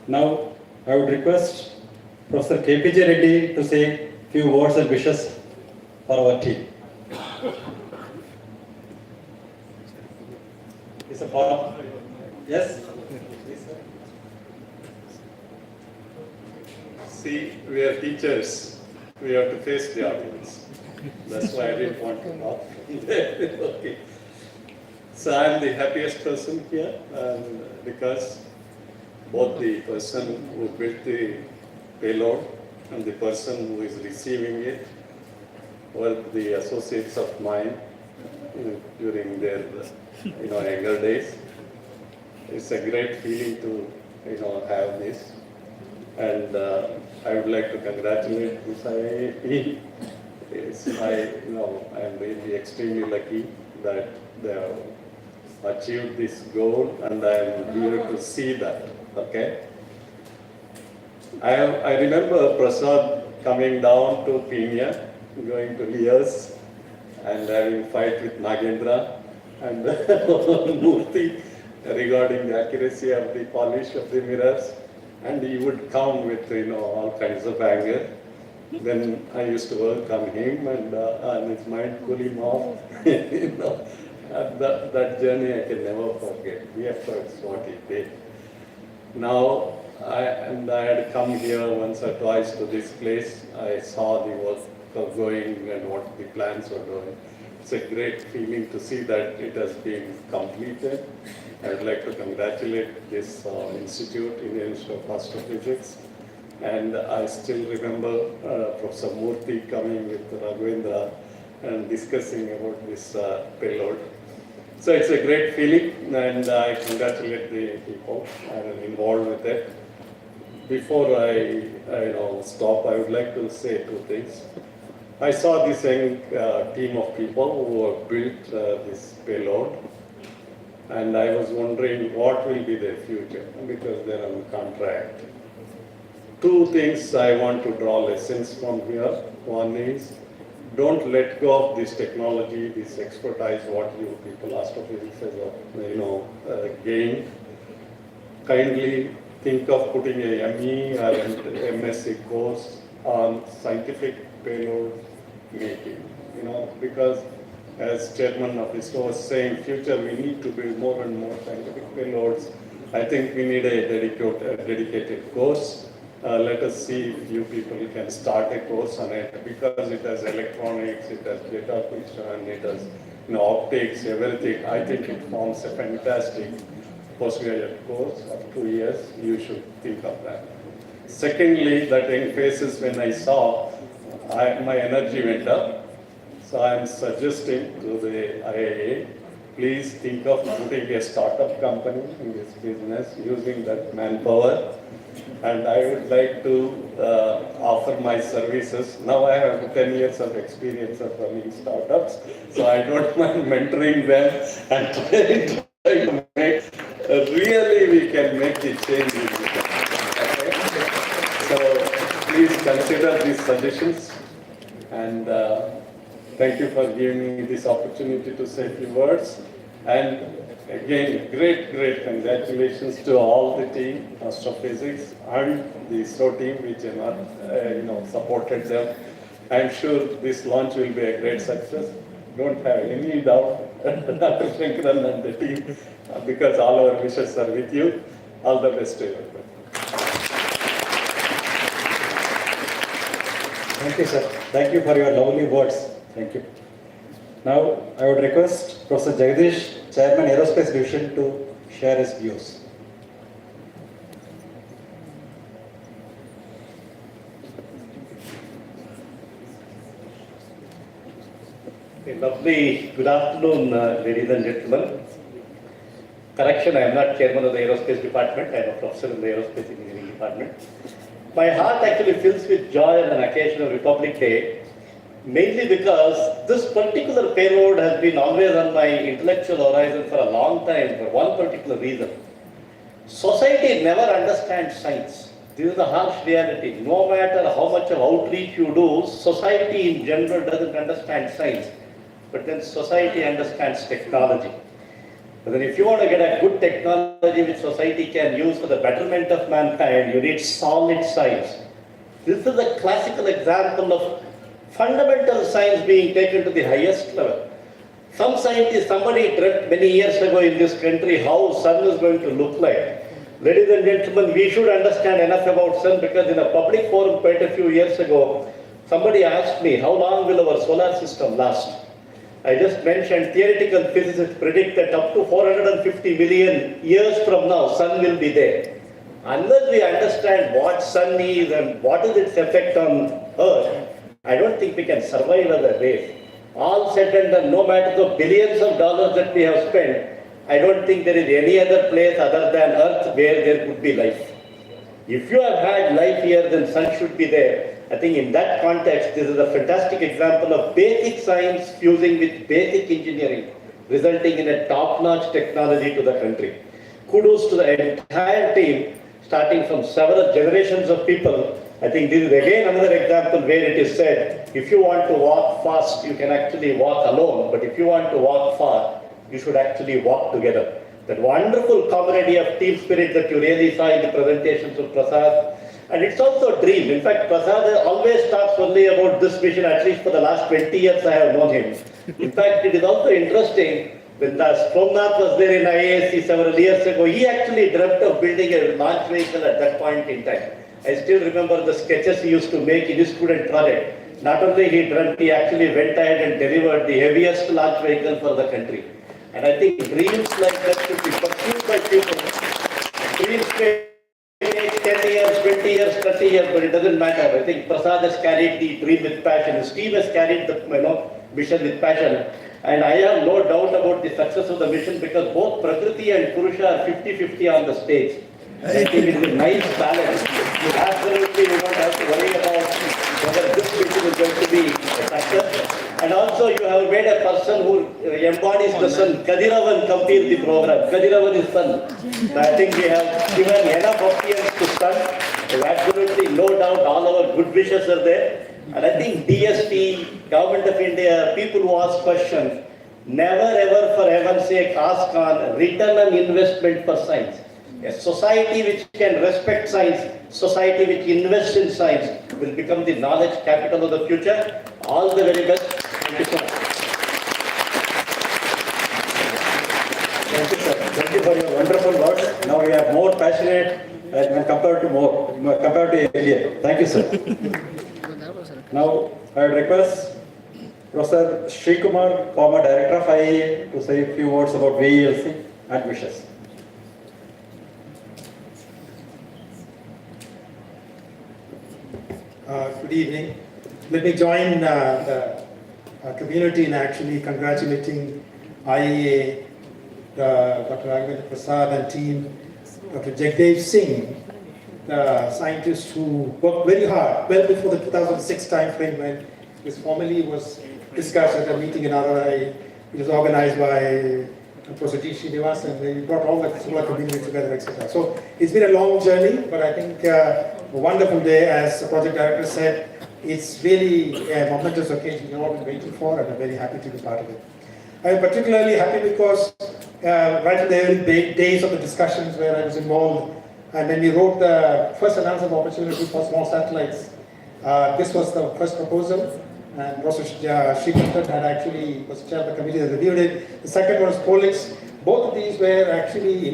Now, I would request Professor KPJ Reddy to say a few words and wishes for our team. Is a part? Yes? See, we are teachers. We have to face the audience. That's why I didn't want to talk. Okay. So I'm the happiest person here because both the person who built the payload and the person who is receiving it were the associates of mine during their younger days. It's a great feeling to have this, and I would like to congratulate this IIA. I am really extremely lucky that they have achieved this goal, and I am here to see that. Okay. I remember Prasad coming down to Kenya, going to Lias and having fight with Nagendra and Murthy regarding the accuracy of the polish of the mirrors, and he would come with all kinds of anger. Then I used to work on him and his mind cool him off. That journey I can never forget. The efforts what he did. Now I had come here once or twice to this place. I saw the work going and what the plans were doing. It's a great feeling to see that it has been completed. I would like to congratulate this institute, Indian Institute of Astrophysics. And I still remember Professor Murthy coming with Raghavendra and discussing about this payload. So it's a great feeling, and I congratulate the people that are involved with it. Before I stop, I would like to say two things. I saw this young team of people who have built this payload, and I was wondering what will be their future because they're on contract. Two things I want to draw lessons from here. One is, don't let go of this technology, this expertise, what you people, astrophysics has gained. Kindly think of putting a ME or MSc course on scientific payload making. Because as chairman of ISRO was saying, future we need to build more and more scientific payloads. I think we need a dedicated course. Let us see if you people can start a course on it, because it has electronics, it has data acquisition, it has optics, everything. I think it forms a fantastic postgraduate course of 2 years. You should think of that. Secondly, that young faces, when I saw, my energy went up. So I am suggesting to the IIA, please think of putting a startup company in this business using that manpower. And I would like to offer my services. Now I have 10 years of experience of running startups, so I don't mind mentoring them and trying to make, really we can make the changes. Okay? So please consider these suggestions, and thank you for giving me this opportunity to say a few words. And again, great congratulations to all the team, Astrophysics and the ISRO team, which supported them. I'm sure this launch will be a great success. Don't have any doubt, Dr. Shankaran and the team, because all our wishes are with you. All the best to you. Thank you, sir. Thank you for your lovely words. Thank you. Now, I would request Professor Jagdish, Chairman Aerospace Division, to share his views. A lovely good afternoon, ladies and gentlemen. Correction, I am not chairman of the aerospace department. I am a professor in the aerospace engineering department. My heart actually fills with joy on an occasion of Republic Day, mainly because this particular payload has been always on my intellectual horizon for a long time for one particular reason. Society never understands science. This is the harsh reality. No matter how much of outreach you do, society in general doesn't understand science. But then society understands technology. But then if you want to get a good technology which society can use for the betterment of mankind, you need solid science. This is a classical example of fundamental science being taken to the highest level. Some scientist, somebody dreamt many years ago in this country how sun is going to look like. Ladies and gentlemen, we should understand enough about sun, because in a public forum quite a few years ago, somebody asked me, how long will our solar system last? I just mentioned theoretical physicists predict that up to 450 million years from now, sun will be there. Unless we understand what sun is and what is its effect on earth, I don't think we can survive as a race. All said and done, no matter the billions of dollars that we have spent, I don't think there is any other place other than Earth where there could be life. If you have had life here, then sun should be there. I think in that context, this is a fantastic example of basic science fusing with basic engineering, resulting in a top-notch technology to the country. Kudos to the entire team. starting from several generations of people. I think this is again another example where it is said, if you want to walk fast, you can actually walk alone, but if you want to walk far, you should actually walk together. That wonderful camaraderie of team spirit that you really saw in the presentations of Prasad. And it's also a dream. In fact, Prasad always talks only about this mission, at least for the last 20 years I have known him. In fact, it is also interesting, when Somnath was there in IISc several years ago, he actually dreamt of building a launch vehicle at that point in time. I still remember the sketches he used to make in his student project. Not only he dreamt, he actually went ahead and delivered the heaviest launch vehicle for the country. And I think dreams like that should be pursued by people. Dreams may take 10 years, 20 years, 30 years, but it doesn't matter. I think Prasad has carried the dream with passion. His team has carried the mission with passion. And I have no doubt about the success of the mission because both Prakriti and Purusha are 50-50 on the stage. I think it is a nice balance. Absolutely, you don't have to worry about whether this mission is going to be a success. And also, you have made a person who embodies the sun. Kadiravan complete the program. Kadiravan is sun. So I think we have given enough options to sun. There's absolutely no doubt all our good wishes are there. And I think DST, Government of India, people who ask questions, never ever for heaven's sake ask on return on investment for science. A society which can respect science, society which invests in science will become the knowledge capital of the future. All the very best. Thank you, sir. Thank you, sir. Thank you for your wonderful words. Now we are more passionate when compared to earlier. Thank you, sir. Now I would request Professor Sri Kumar, former Director of IIA, to say a few words about VELC and wishes. Good evening. Let me join the community in actually congratulating IIA, Dr. Raghavendra Prasad and team, Dr. Jagdev Singh, the scientist who worked very hard, well before the 2006 time frame when this formally was discussed at a meeting in RRI. It was organized by Professor G. Srinivas, and they brought all the solar community together, etc. So it's been a long journey, but I think a wonderful day, as the project director said. It's really a momentous occasion we've all been waiting for, and I'm very happy to be part of it. I'm particularly happy because right in the early days of the discussions where I was involved, and when we wrote the first announcement of opportunity for small satellites, this was the first proposal, and Professor Srikantan had actually was chair of the committee that reviewed it. The second one was Polix. Both of these were actually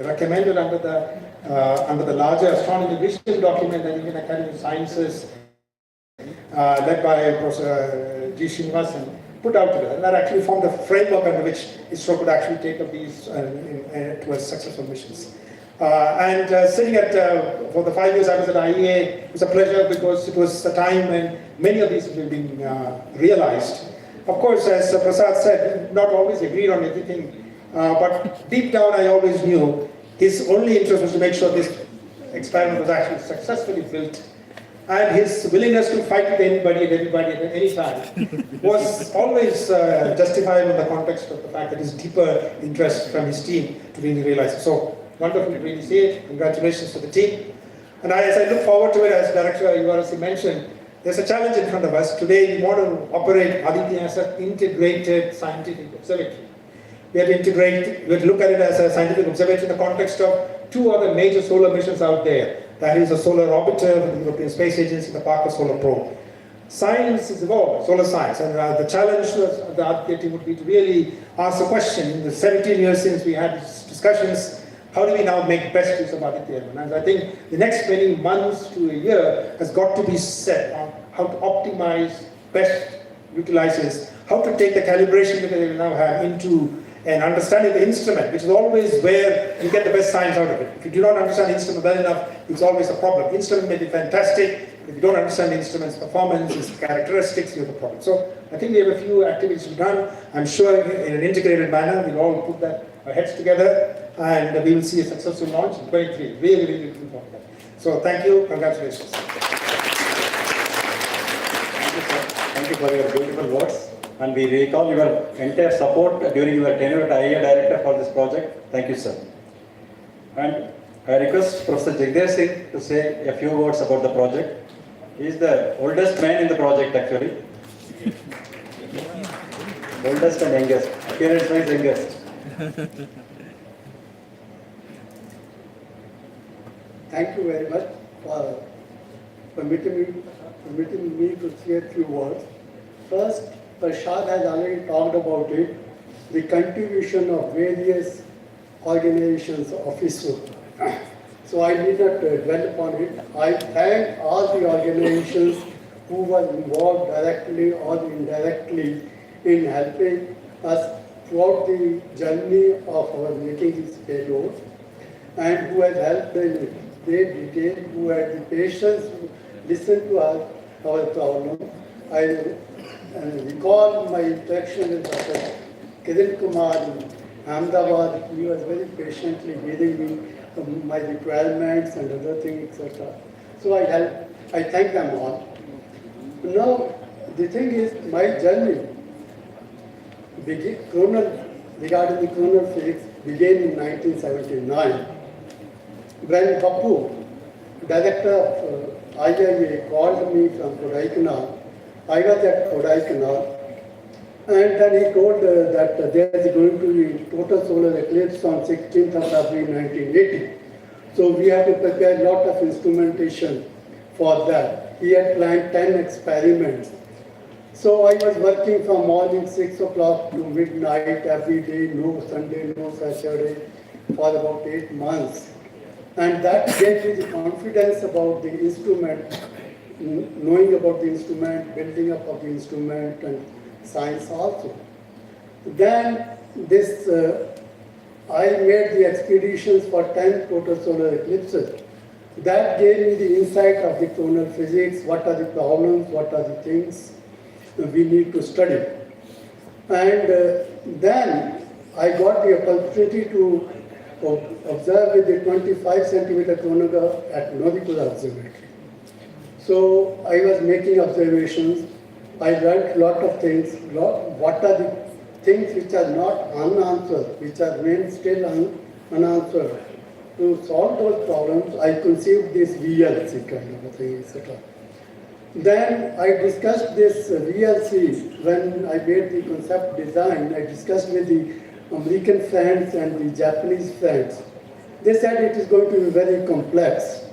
recommended under the larger astronomy vision document that Indian Academy of Sciences, led by Professor G. Srinivasan, put out together. And that actually formed the framework under which ISRO could actually take up these towards successful missions. Sitting for the 5 years I was at IIA, it was a pleasure because it was a time when many of these were being realized. Of course, as Prasad said, not always agreed on everything, but deep down I always knew his only interest was to make sure this experiment was actually successfully built, and his willingness to fight with anybody and everybody at any time was always justified in the context of the fact that his deeper interest from his team to really realize it. So wonderful to really see it. Congratulations to the team. And as I look forward to it, as Director URSC mentioned, there's a challenge in front of us. Today we want to operate Aditya as an integrated scientific observatory. We have to integrate, we have to look at it as a scientific observatory in the context of two other major solar missions out there. That is a solar orbiter with the European Space Agency, the Parker Solar Probe. Science is evolved, solar science, and the challenge of the Aditya team would be to really ask the question, in the 17 years since we had these discussions, how do we now make best use of Aditya-L1? And I think the next many months to a year has got to be set on how to optimize, best utilizes, how to take the calibration that we now have into an understanding of the instrument, which is always where you get the best science out of it. If you do not understand the instrument well enough, it's always a problem. The instrument may be fantastic. If you don't understand the instrument's performance, its characteristics, you have a problem. So I think we have a few activities to be done. I'm sure in an integrated manner, we'll all put our heads together, and we will see a successful launch in 23. Really, really looking forward to that. So thank you. Congratulations. Thank you for your beautiful words. And we recall your entire support during your tenure as IIA Director for this project. Thank you, sir. And I request Professor Jagdesh Singh to say a few words about the project. He is the oldest man in the project actually. Oldest and youngest. Appearance-wise youngest. Thank you very much for permitting me to say a few words. First, Prashad has already talked about it, the contribution of various organizations of ISRO. So I need not dwell upon it. I thank all the organizations who were involved directly or indirectly in helping us throughout the journey of our making this payload, and who has helped in great detail, who had the patience to listen to our problem. I recall my interaction with Dr. Kiran Kumar in Ahmedabad. He was very patiently giving me my requirements and other things, etc. So I thank them all. Now, the thing is, my journey regarding the coronal physics began in 1979. When Bapu, director of IIA, called me from Kodaikanal, I was at Kodaikanal, and then he told that there is going to be total solar eclipse on 16th of February 1980. So we have to prepare a lot of instrumentation for that. He had planned 10 experiments. So I was working from morning 6 o'clock to midnight every day, no Sunday, no Saturday, for about 8 months. And that gave me the confidence about the instrument, knowing about the instrument, building up of the instrument, and science also. Then this, I made the expeditions for 10 total solar eclipses. That gave me the insight of the coronal physics, what are the problems, what are the things we need to study. And then I got the opportunity to observe with the 25 centimeter chronograph at Novikula Observatory. So I was making observations. I learned a lot of things. What are the things which are not unanswered, which are remain still unanswered? To solve those problems, I conceived this VLC kind of a thing, etc. Then I discussed this VLC when I made the concept design. I discussed with the American friends and the Japanese friends. They said it is going to be very complex.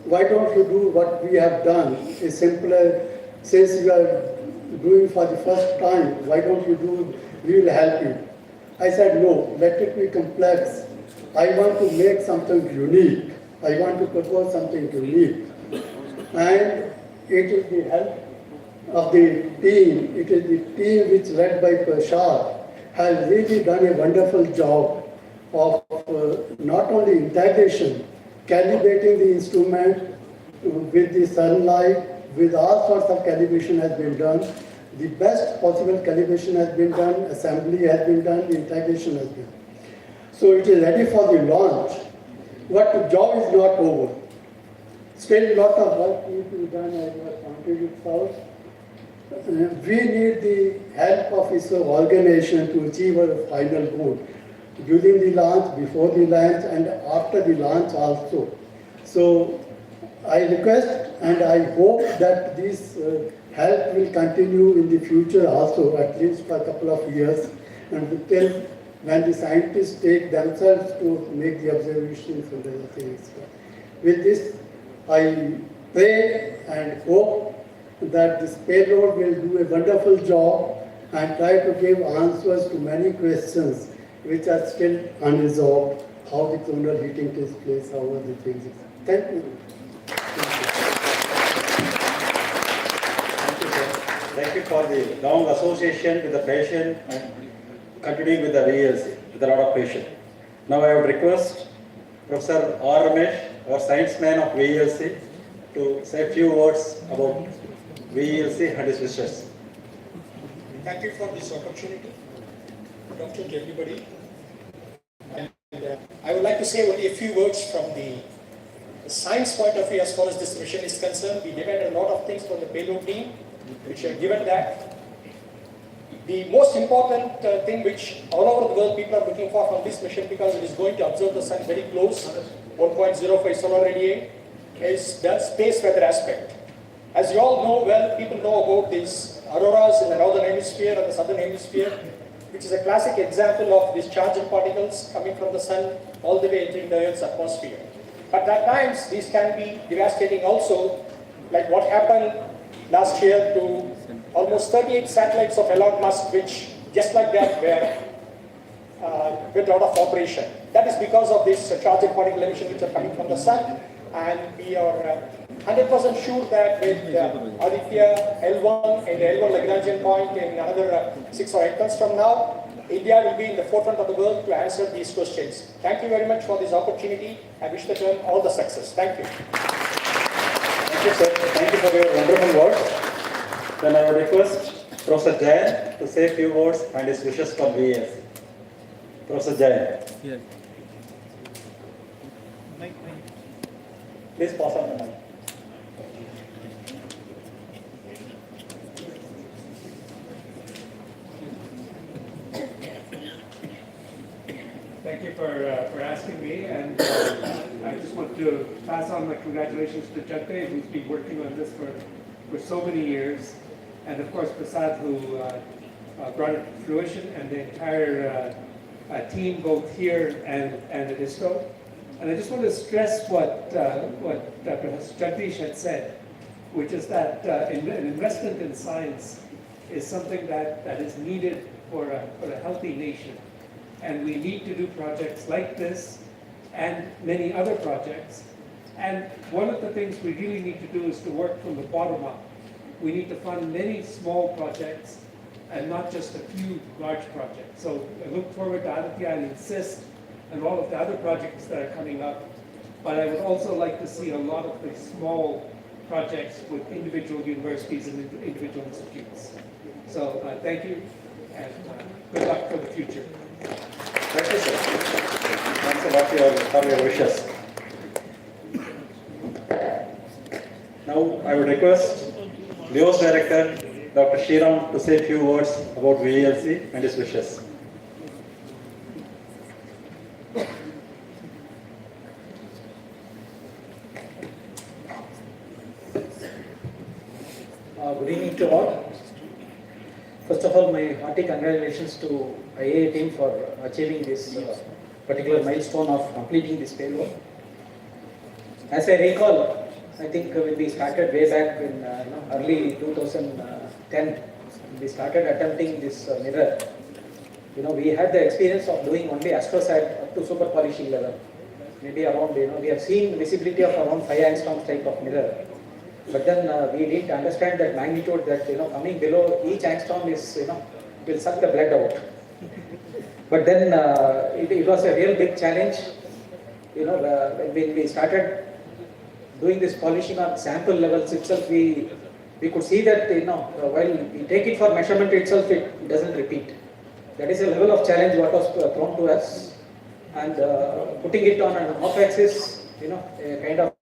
Why don't you do what we have done? A simpler, since you are doing for the first time, why don't you do, we will help you. I said, no, let it be complex. I want to make something unique. I want to propose something unique. And it is the help of the team. It is the team which led by Prashad has really done a wonderful job of not only integration, calibrating the instrument with the sunlight, with all sorts of calibration has been done. The best possible calibration has been done, assembly has been done, the integration has been done. So it is ready for the launch. But the job is not over. Still a lot of work needs to be done as was pointed out. We need the help of ISRO organization to achieve our final goal. During the launch, before the launch, and after the launch also. So I request and I hope that this help will continue in the future also, at least for a couple of years, until when the scientists take themselves to make the observations and other things. With this, I pray and hope that this payload will do a wonderful job and try to give answers to many questions which are still unresolved, how the coronal heating takes place, how other things. Thank you. Thank you for the long association with the patient and continuing with the VLC with a lot of patience. Now I would request Professor R. Ramesh, our science man of VLC, to say a few words about VLC and his wishes. Thank you for this opportunity. Good afternoon to everybody. And I would like to say only a few words from the science point of view as far as this mission is concerned. We demand a lot of things from the payload team, which are given that. The most important thing which all over the world people are looking for from this mission, because it is going to observe the sun very close, 1.05 solar radiae is the space weather aspect. As you all know well, people know about these auroras in the northern hemisphere and the southern hemisphere, which is a classic example of these charged particles coming from the sun all the way entering the Earth's atmosphere. But at times, these can be devastating also, like what happened last year to almost 38 satellites of Elon Musk, which just like that went out of operation. That is because of this charged particle emission which are coming from the sun, and we are 100% sure that with Aditya-L1 and the L1 Lagrangian point in another 6 or 8 months from now, India will be in the forefront of the world to answer these questions. Thank you very much for this opportunity. I wish the team all the success. Thank you. Thank you, sir. Thank you for your wonderful words. Then I would request Professor Jayan to say a few words and his wishes for VELC. Professor Jayan. Yes. Please pass on the mic. Thank you for asking me, and I just want to pass on my congratulations to Jagdev, who's been working on this for so many years, and of course Prasad, who brought it to fruition, and the entire team both here and at ISRO. And I just want to stress what Professor Jagdish had said, which is that an investment in science is something that is needed for a healthy nation. And we need to do projects like this and many other projects. And one of the things we really need to do is to work from the bottom up. We need to fund many small projects and not just a few large projects. So I look forward to Aditya and insist on all of the other projects that are coming up. But I would also like to see a lot of the small projects with individual universities and individual institutes. So thank you, and good luck for the future. Thank you, sir. Thanks a lot for your wishes. Now, I would request LEO's director, Dr. Shriram, to say a few words about VELC and his wishes. Good evening to all. First of all, my hearty congratulations to IIA team for achieving this particular milestone of completing this payload. As I recall, I think when we started way back in early 2010, we started attempting this mirror. We had the experience of doing only astrosat up to super polishing level. Maybe around, we have seen visibility of around 5 angstroms type of mirror. But then we didn't understand that magnitude that, coming below each angstrom is, will suck the blood out. But then it was a real big challenge. When we started doing this polishing on sample levels itself, we could see that, while we take it for measurement itself, it doesn't repeat. That is a level of challenge what was thrown to us. And putting it on an off-axis, a kind of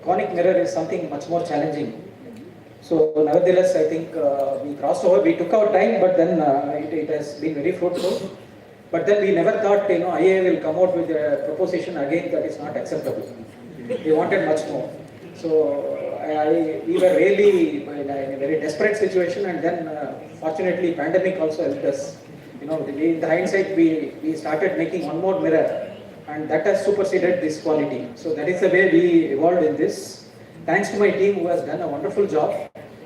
conic mirror is something much more challenging. So nevertheless, I think we crossed over. We took our time, but then it has been very fruitful. But then we never thought, IIA will come out with a proposition again that is not acceptable. We wanted much more. So we were really in a very desperate situation, and then fortunately, pandemic also helped us. In the hindsight, we started making one more mirror, and that has superseded this quality. So that is the way we evolved in this. Thanks to my team who has done a wonderful job.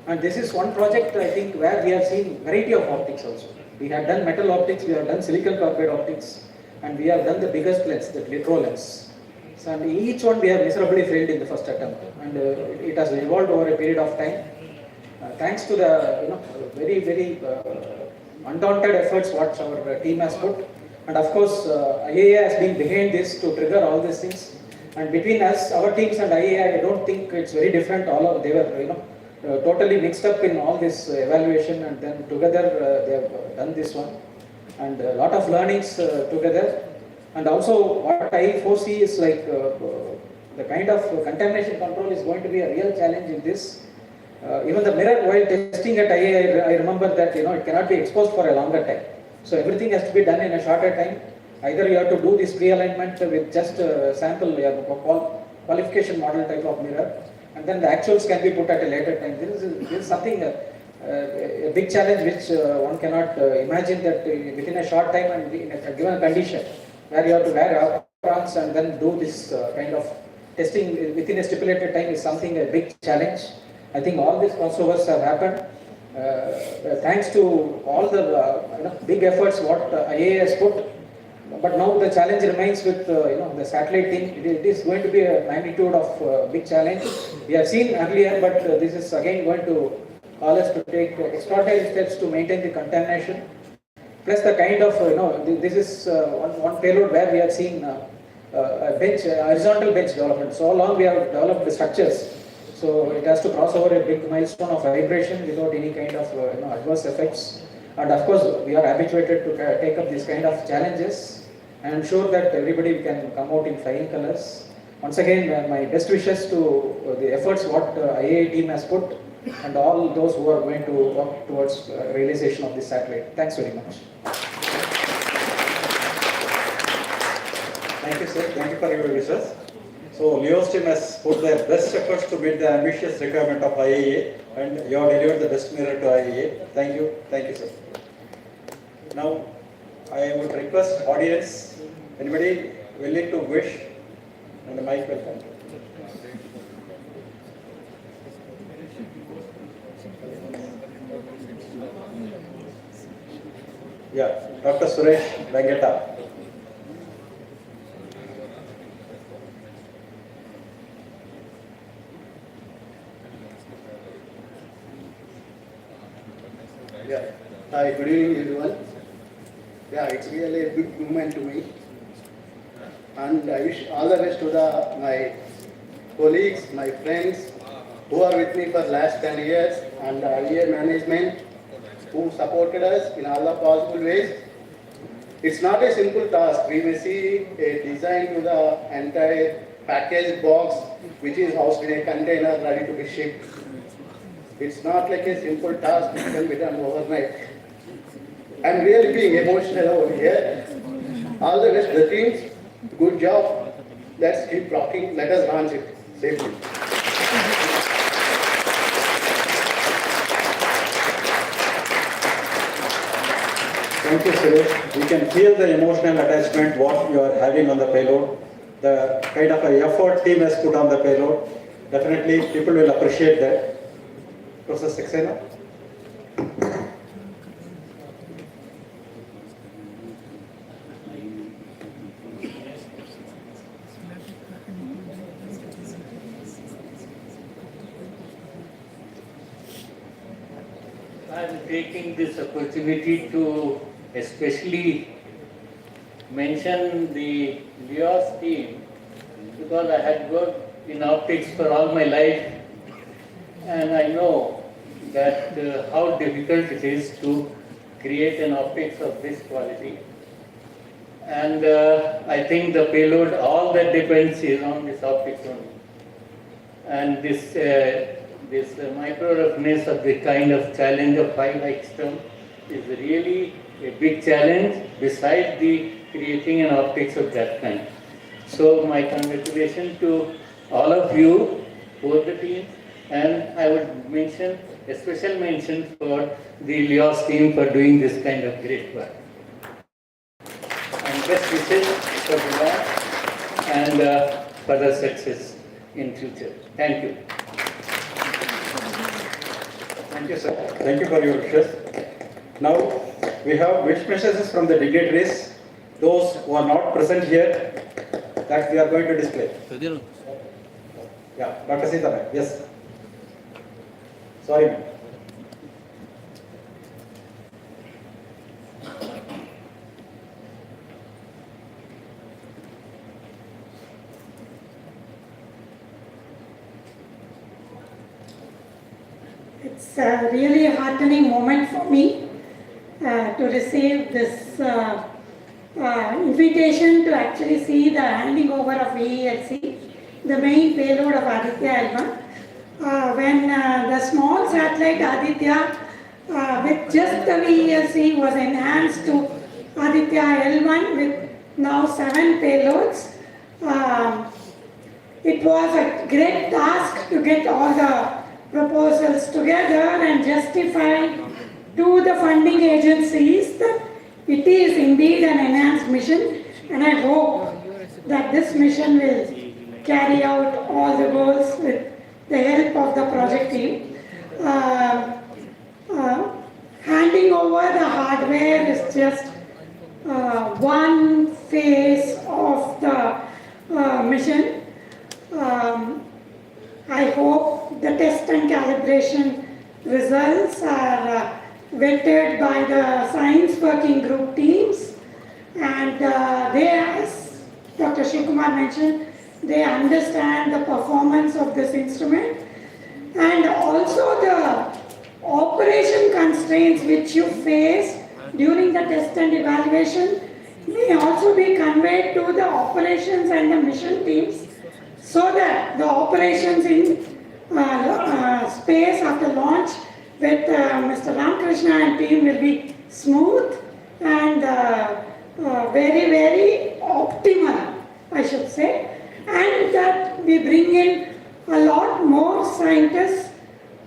And this is one project, I think, where we have seen variety of optics also. We have done metal optics, we have done silicon carbide optics, and we have done the biggest lens, the litro lens. So, and each one we have miserably failed in the first attempt, and it has evolved over a period of time. Thanks to the very, very undaunted efforts what our team has put. And of course, IIA has been behind this to trigger all these things. And between us, our teams and IIA, I don't think it's very different. They were, totally mixed up in all this evaluation, and then together they have done this one. And a lot of learnings together. And also, what I foresee is like the kind of contamination control is going to be a real challenge in this. Even the mirror, while testing at IIA, I remember that it cannot be exposed for a longer time. So everything has to be done in a shorter time. either you have to do this pre-alignment with just sample qualification model type of mirror, and then the actuals can be put at a later time. This is something, a big challenge which one cannot imagine that within a short time and in a given condition, where you have to wear aprons and then do this kind of testing within a stipulated time is something, a big challenge. I think all these crossovers have happened. Thanks to all the big efforts what IIA has put, but now the challenge remains with the satellite thing. It is going to be a magnitude of big challenge. We have seen earlier, but this is again going to call us to take extraordinary steps to maintain the contamination. Plus the kind of this is one payload where we have seen a bench, horizontal bench development. So long we have developed the structures. So it has to cross over a big milestone of vibration without any kind of adverse effects. And of course, we are habituated to take up these kind of challenges and ensure that everybody can come out in flying colors. Once again, my best wishes to the efforts what IIA team has put and all those who are going to work towards realization of this satellite. Thanks very much. Thank you, sir. Thank you for your wishes. So, Leo's team has put their best efforts to meet the ambitious requirement of IIA, and you have delivered the best mirror to IIA. Thank you, sir. Now, I would request audience, anybody willing to wish, and the mic will come. Yeah, Dr. Suresh Venkata. Yeah. Hi, good evening everyone. Yeah, it's really a big moment to me. And I wish all the best to my colleagues, my friends who are with me for the last 10 years and the IIA management who supported us in all the possible ways. It's not a simple task. We may see a design to the entire package box which is housed in a container ready to be shipped. It's not like a simple task which can be done overnight. I'm really being emotional over here. All the best to the teams. Good job. Let's keep rocking. Let us launch it safely. Thank you, Suresh. We can feel the emotional attachment what you are having on the payload, the kind of effort team has put on the payload. Definitely, people will appreciate that. Professor Saxena. I am taking this opportunity to especially mention the LIOS team because I had worked in optics for all my life and I know that how difficult it is to create an optics of this quality. And I think the payload, all that depends is on this optics only. And this micro roughness of the kind of challenge of 5 High is really a big challenge besides the creating an optics of that kind. So my congratulations to all of you, both the teams, and I would mention a special mention for the LIOS team for doing this kind of great work. And best wishes for the lab and further success in future. Thank you. Thank you, sir. Thank you for your wishes. Now, we have wish messages from the dignitaries, those who are not present here, that we are going to display. Yeah, Dr. Sita, ma'am. Yes. Sorry, ma'am. It's really a heartening moment for me to receive this invitation to actually see the handing over of VELC, the main payload of Aditya-L1. When the small satellite Aditya with just the VELC was enhanced to Aditya-L1 with now 7 payloads. It was a great task to get all the proposals together and justify to the funding agencies that it is indeed an enhanced mission, and I hope that this mission will carry out all the goals with the help of the project team. Handing over the hardware is just one phase of the mission. I hope the test and calibration results are vetted by the science working group teams, and they, as Dr. Shivakumar mentioned, they understand the performance of this instrument, and also the operation constraints which you face during the test and evaluation may also be conveyed to the operations and the mission teams, so that the operations in space after launch with Mr. Ramakrishna and team will be smooth and very, very optimal, I should say, and that we bring in a lot more scientists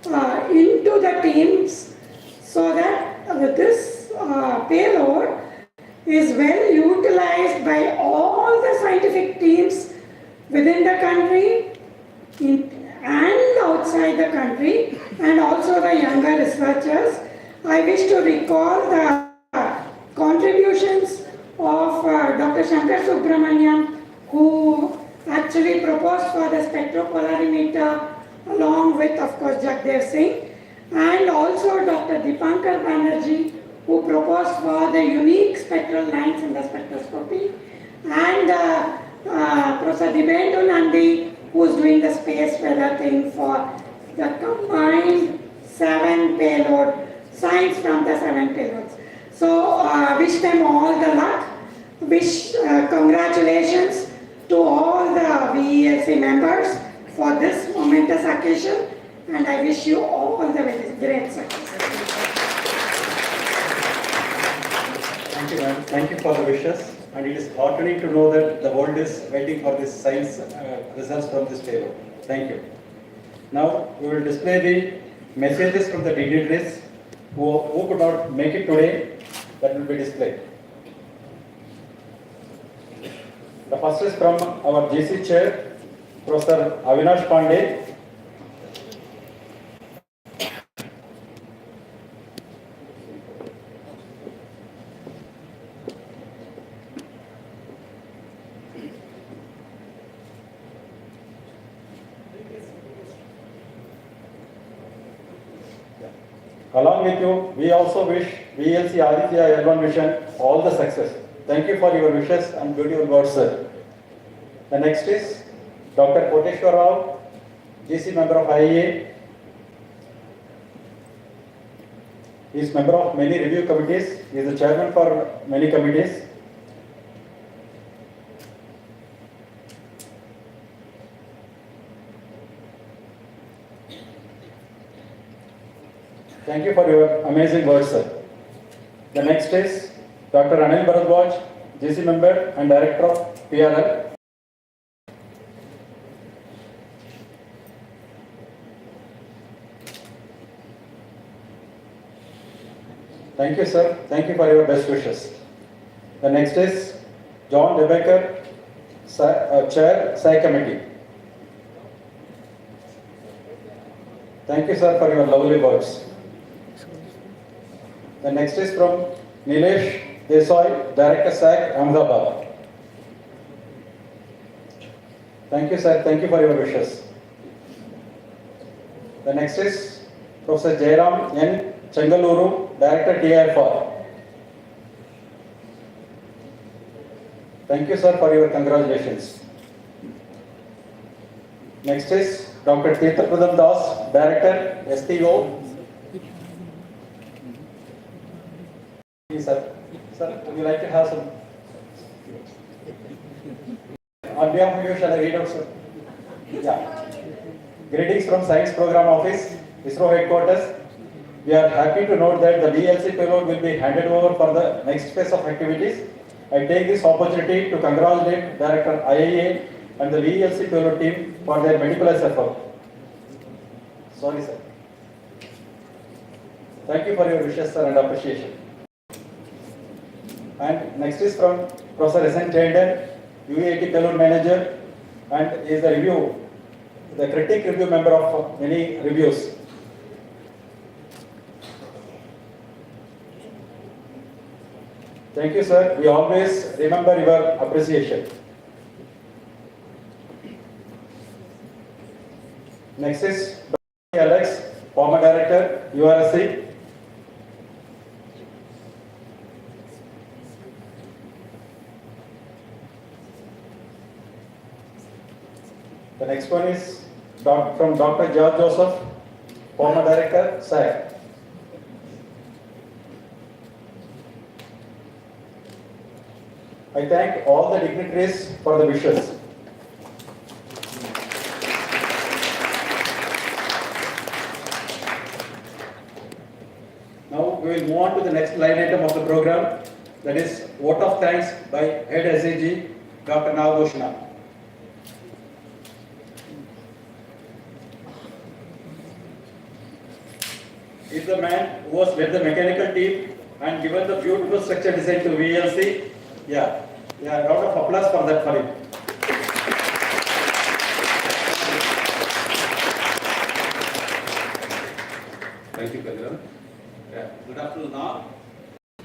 into the teams, so that this payload is well utilized by all the scientific teams within the country and outside the country, and also the younger researchers. I wish to recall the contributions of Dr. Shankar Subramaniam, who actually proposed for the spectropolarimeter along with, of course, Jagdev Singh, and also Dr. Dipankar Banerjee, who proposed for the unique spectral lines in the spectroscopy, and Professor Dibendu Nandi, who is doing the space weather thing for the combined 7 payload, science from the 7 payloads. So wish them all the luck, wish congratulations to all the VELC members for this momentous occasion, and I wish you all the very great success. Thank you, ma'am. Thank you for the wishes. And it is heartening to know that the world is waiting for this science results from this payload. Thank you. Now we will display the messages from the dignitaries who could not make it today. That will be displayed. The first is from our GC chair, Professor Avinash Pandey. Along with you, we also wish VELC Aditya-L1 mission all the success. Thank you for your wishes and beautiful words, sir. The next is Dr. Koteshwar Rao, GC member of IIA. He is member of many review committees. He is the chairman for many committees. Thank you for your amazing words, sir. The next is Dr. Anil Bharadwaj, GC member and director of PRL. Thank you, sir. Thank you for your best wishes. The next is John DeBaker, Chair, Sci Committee. Thank you, sir, for your lovely words. The next is from Nilesh Desai, Director SAC, Ahmedabad. Thank you, sir. Thank you for your wishes. The next is Professor Jairam N. Changaluru, Director TIFR. Thank you, sir, for your congratulations. Next is Dr. Tirthapradam Das, Director STO. Sir, would you like to have some? On behalf of you, shall I read out, sir? Yeah. Greetings from Science Program Office, ISRO Headquarters. We are happy to note that the VLC payload will be handed over for the next phase of activities I take this opportunity to congratulate Director IIA and the VELC payload team for their meticulous effort. Sorry, sir. Thank you for your wishes, sir, and appreciation. And next is from Professor S.N. Tandon, UAT payload manager, and is the critic review member of many reviews. Thank you, sir. We always remember your appreciation. Next is Dr. Alex, former director, URSC. The next one is from Dr. George Joseph, former director, SAC. I thank all the dignitaries for the wishes. Now we will move on to the next line item of the program, that is vote of thanks by Head SAG, Dr. Navabhushana. Is the man who has led the mechanical team and given the beautiful structure design to VLC. Yeah, round of applause for that for him. Thank you, Kadran. Good afternoon all.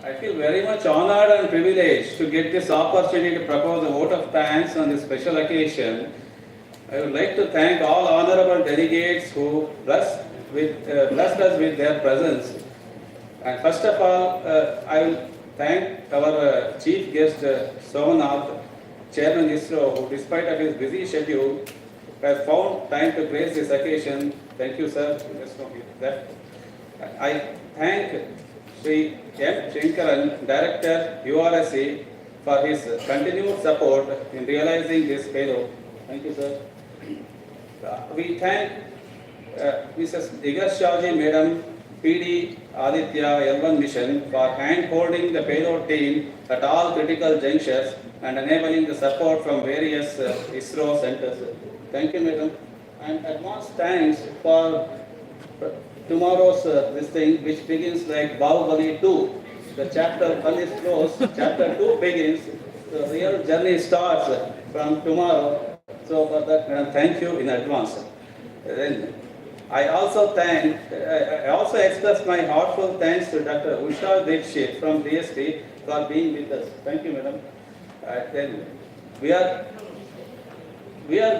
I feel very much honored and privileged to get this opportunity to propose a vote of thanks on this special occasion. I would like to thank all honorable delegates who blessed us with their presence. And first of all, I will thank our chief guest, Somanath, Chairman ISRO, who despite of his busy schedule, has found time to grace this occasion. Thank you, sir. I thank Sri M. Shankaran, Director, URSC, for his continued support in realizing this payload. Thank you, sir. We thank Mrs. Digas Shawji, Madam, PD Aditya-L1 mission for hand-holding the payload team at all critical junctures and enabling the support from various ISRO centers. Thank you, Madam. And advance thanks for tomorrow's this thing, which begins like Bahubali 2. The chapter 1 is closed, chapter 2 begins, the real journey starts from tomorrow. So for that, Madam, thank you in advance. Then I also express my heartfelt thanks to Dr. Usha Dikshit from DST for being with us. Thank you, Madam. Then we are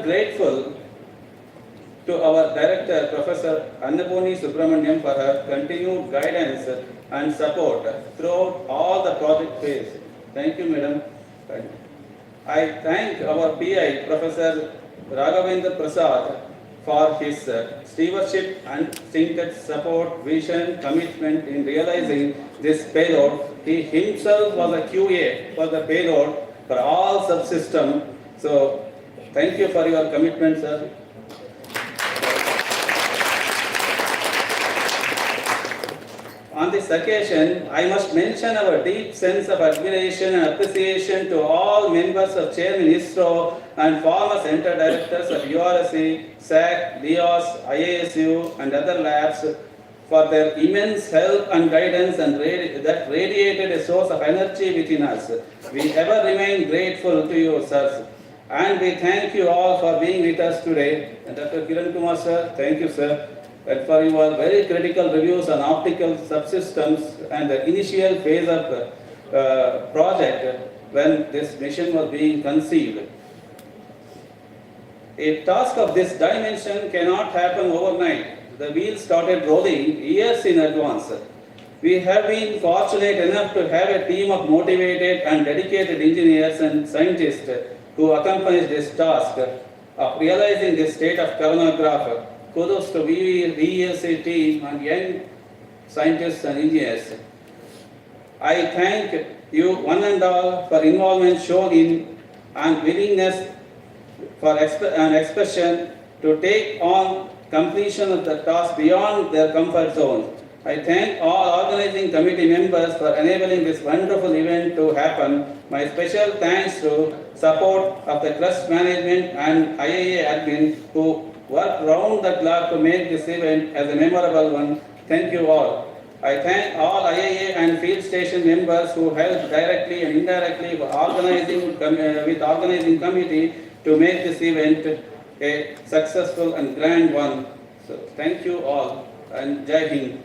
grateful to our director, Professor Annapurni Subramaniam, for her continued guidance and support throughout all the project phase. Thank you, Madam. I thank our PI, Professor Raghavendra Prasad, for his stewardship and stinted support, vision, commitment in realizing this payload. He himself was a QA for the payload for all subsystems. So, thank you for your commitment, sir. On this occasion, I must mention our deep sense of admiration and appreciation to all members of Chairman ISRO and former Center Directors of URSC, SAC, LEOS, IASU and other labs for their immense help and guidance and that radiated a source of energy within us. We ever remain grateful to you, sirs. And we thank you all for being with us today. And Dr. Kiran Kumar, sir, thank you, sir. And for your very critical reviews on optical subsystems and the initial phase of project when this mission was being conceived. A task of this dimension cannot happen overnight. The wheels started rolling years in advance. We have been fortunate enough to have a team of motivated and dedicated engineers and scientists who accompanied this task of realizing this state of coronagraph. Kudos to VELC team and young scientists and engineers. I thank you one and all for involvement shown in and willingness for an expression to take on completion of the task beyond their comfort zone. I thank all organizing committee members for enabling this wonderful event to happen. My special thanks to support of the trust management and IIA admin who worked round the clock to make this event as a memorable one. Thank you all. I thank all IIA and field station members who helped directly and indirectly with organizing committee to make this event a successful and grand one. So thank you all and Jai Hind.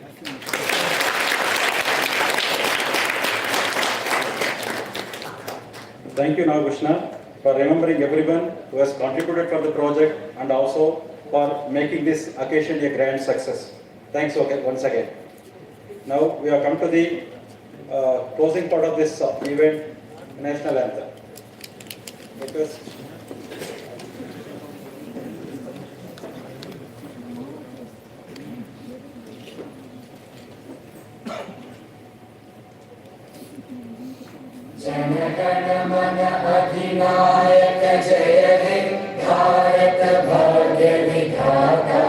Thank you, Nagabhushna, for remembering everyone who has contributed for the project and also for making this occasion a grand success. Thanks once again. Now we have come to the closing part of this event, national anthem. Request. Jana Gana Mana अधिनायक जय हे भारत भाग्य विधाता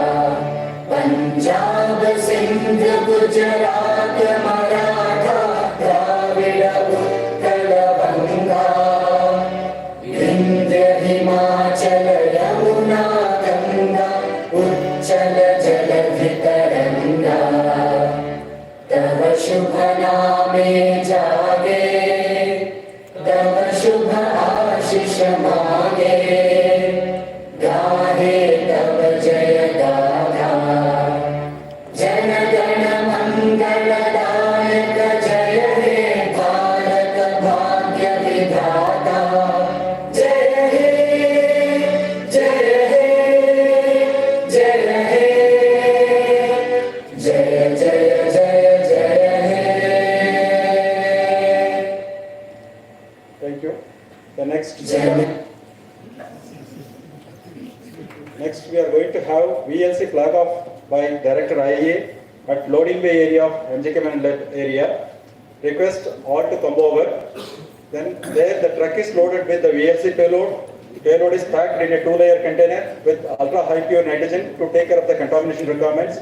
पंजाब सिंध गुजरात मराठा द्राविड़ उत्कल बंगा विंध्य हिमाचल यमुना गंगा उच्चल जलधि तरंगा तव शुभ नामे जागे तव शुभ आशीष मागे गाहे तव जय गाथा जन गण मंगलदायक जय हे भारत भाग्य विधाता जय हे जय हे जय हे जय जय जय जय हे. Thank you. The next we are going to have VLC flag off by Director IIA at loading bay area of MJK led area. Request all to come over. Then there the truck is loaded with the VLC payload. Payload is packed in a 2-layer container with ultra high pure nitrogen to take care of the contamination requirements.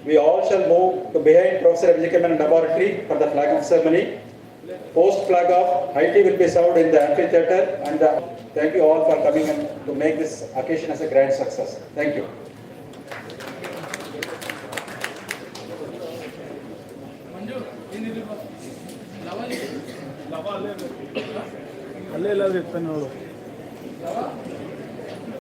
We all shall move to behind Professor MJK laboratory for the flag off ceremony. Post flag off, high tea will be served in the amphitheater, and thank you all for coming and to make this occasion as a grand success. Thank you. ಅಲ್ಲೇ ಎಲ್ಲಾದ್ರೂ ಇರ್ತಾನೆ ನೋಡು.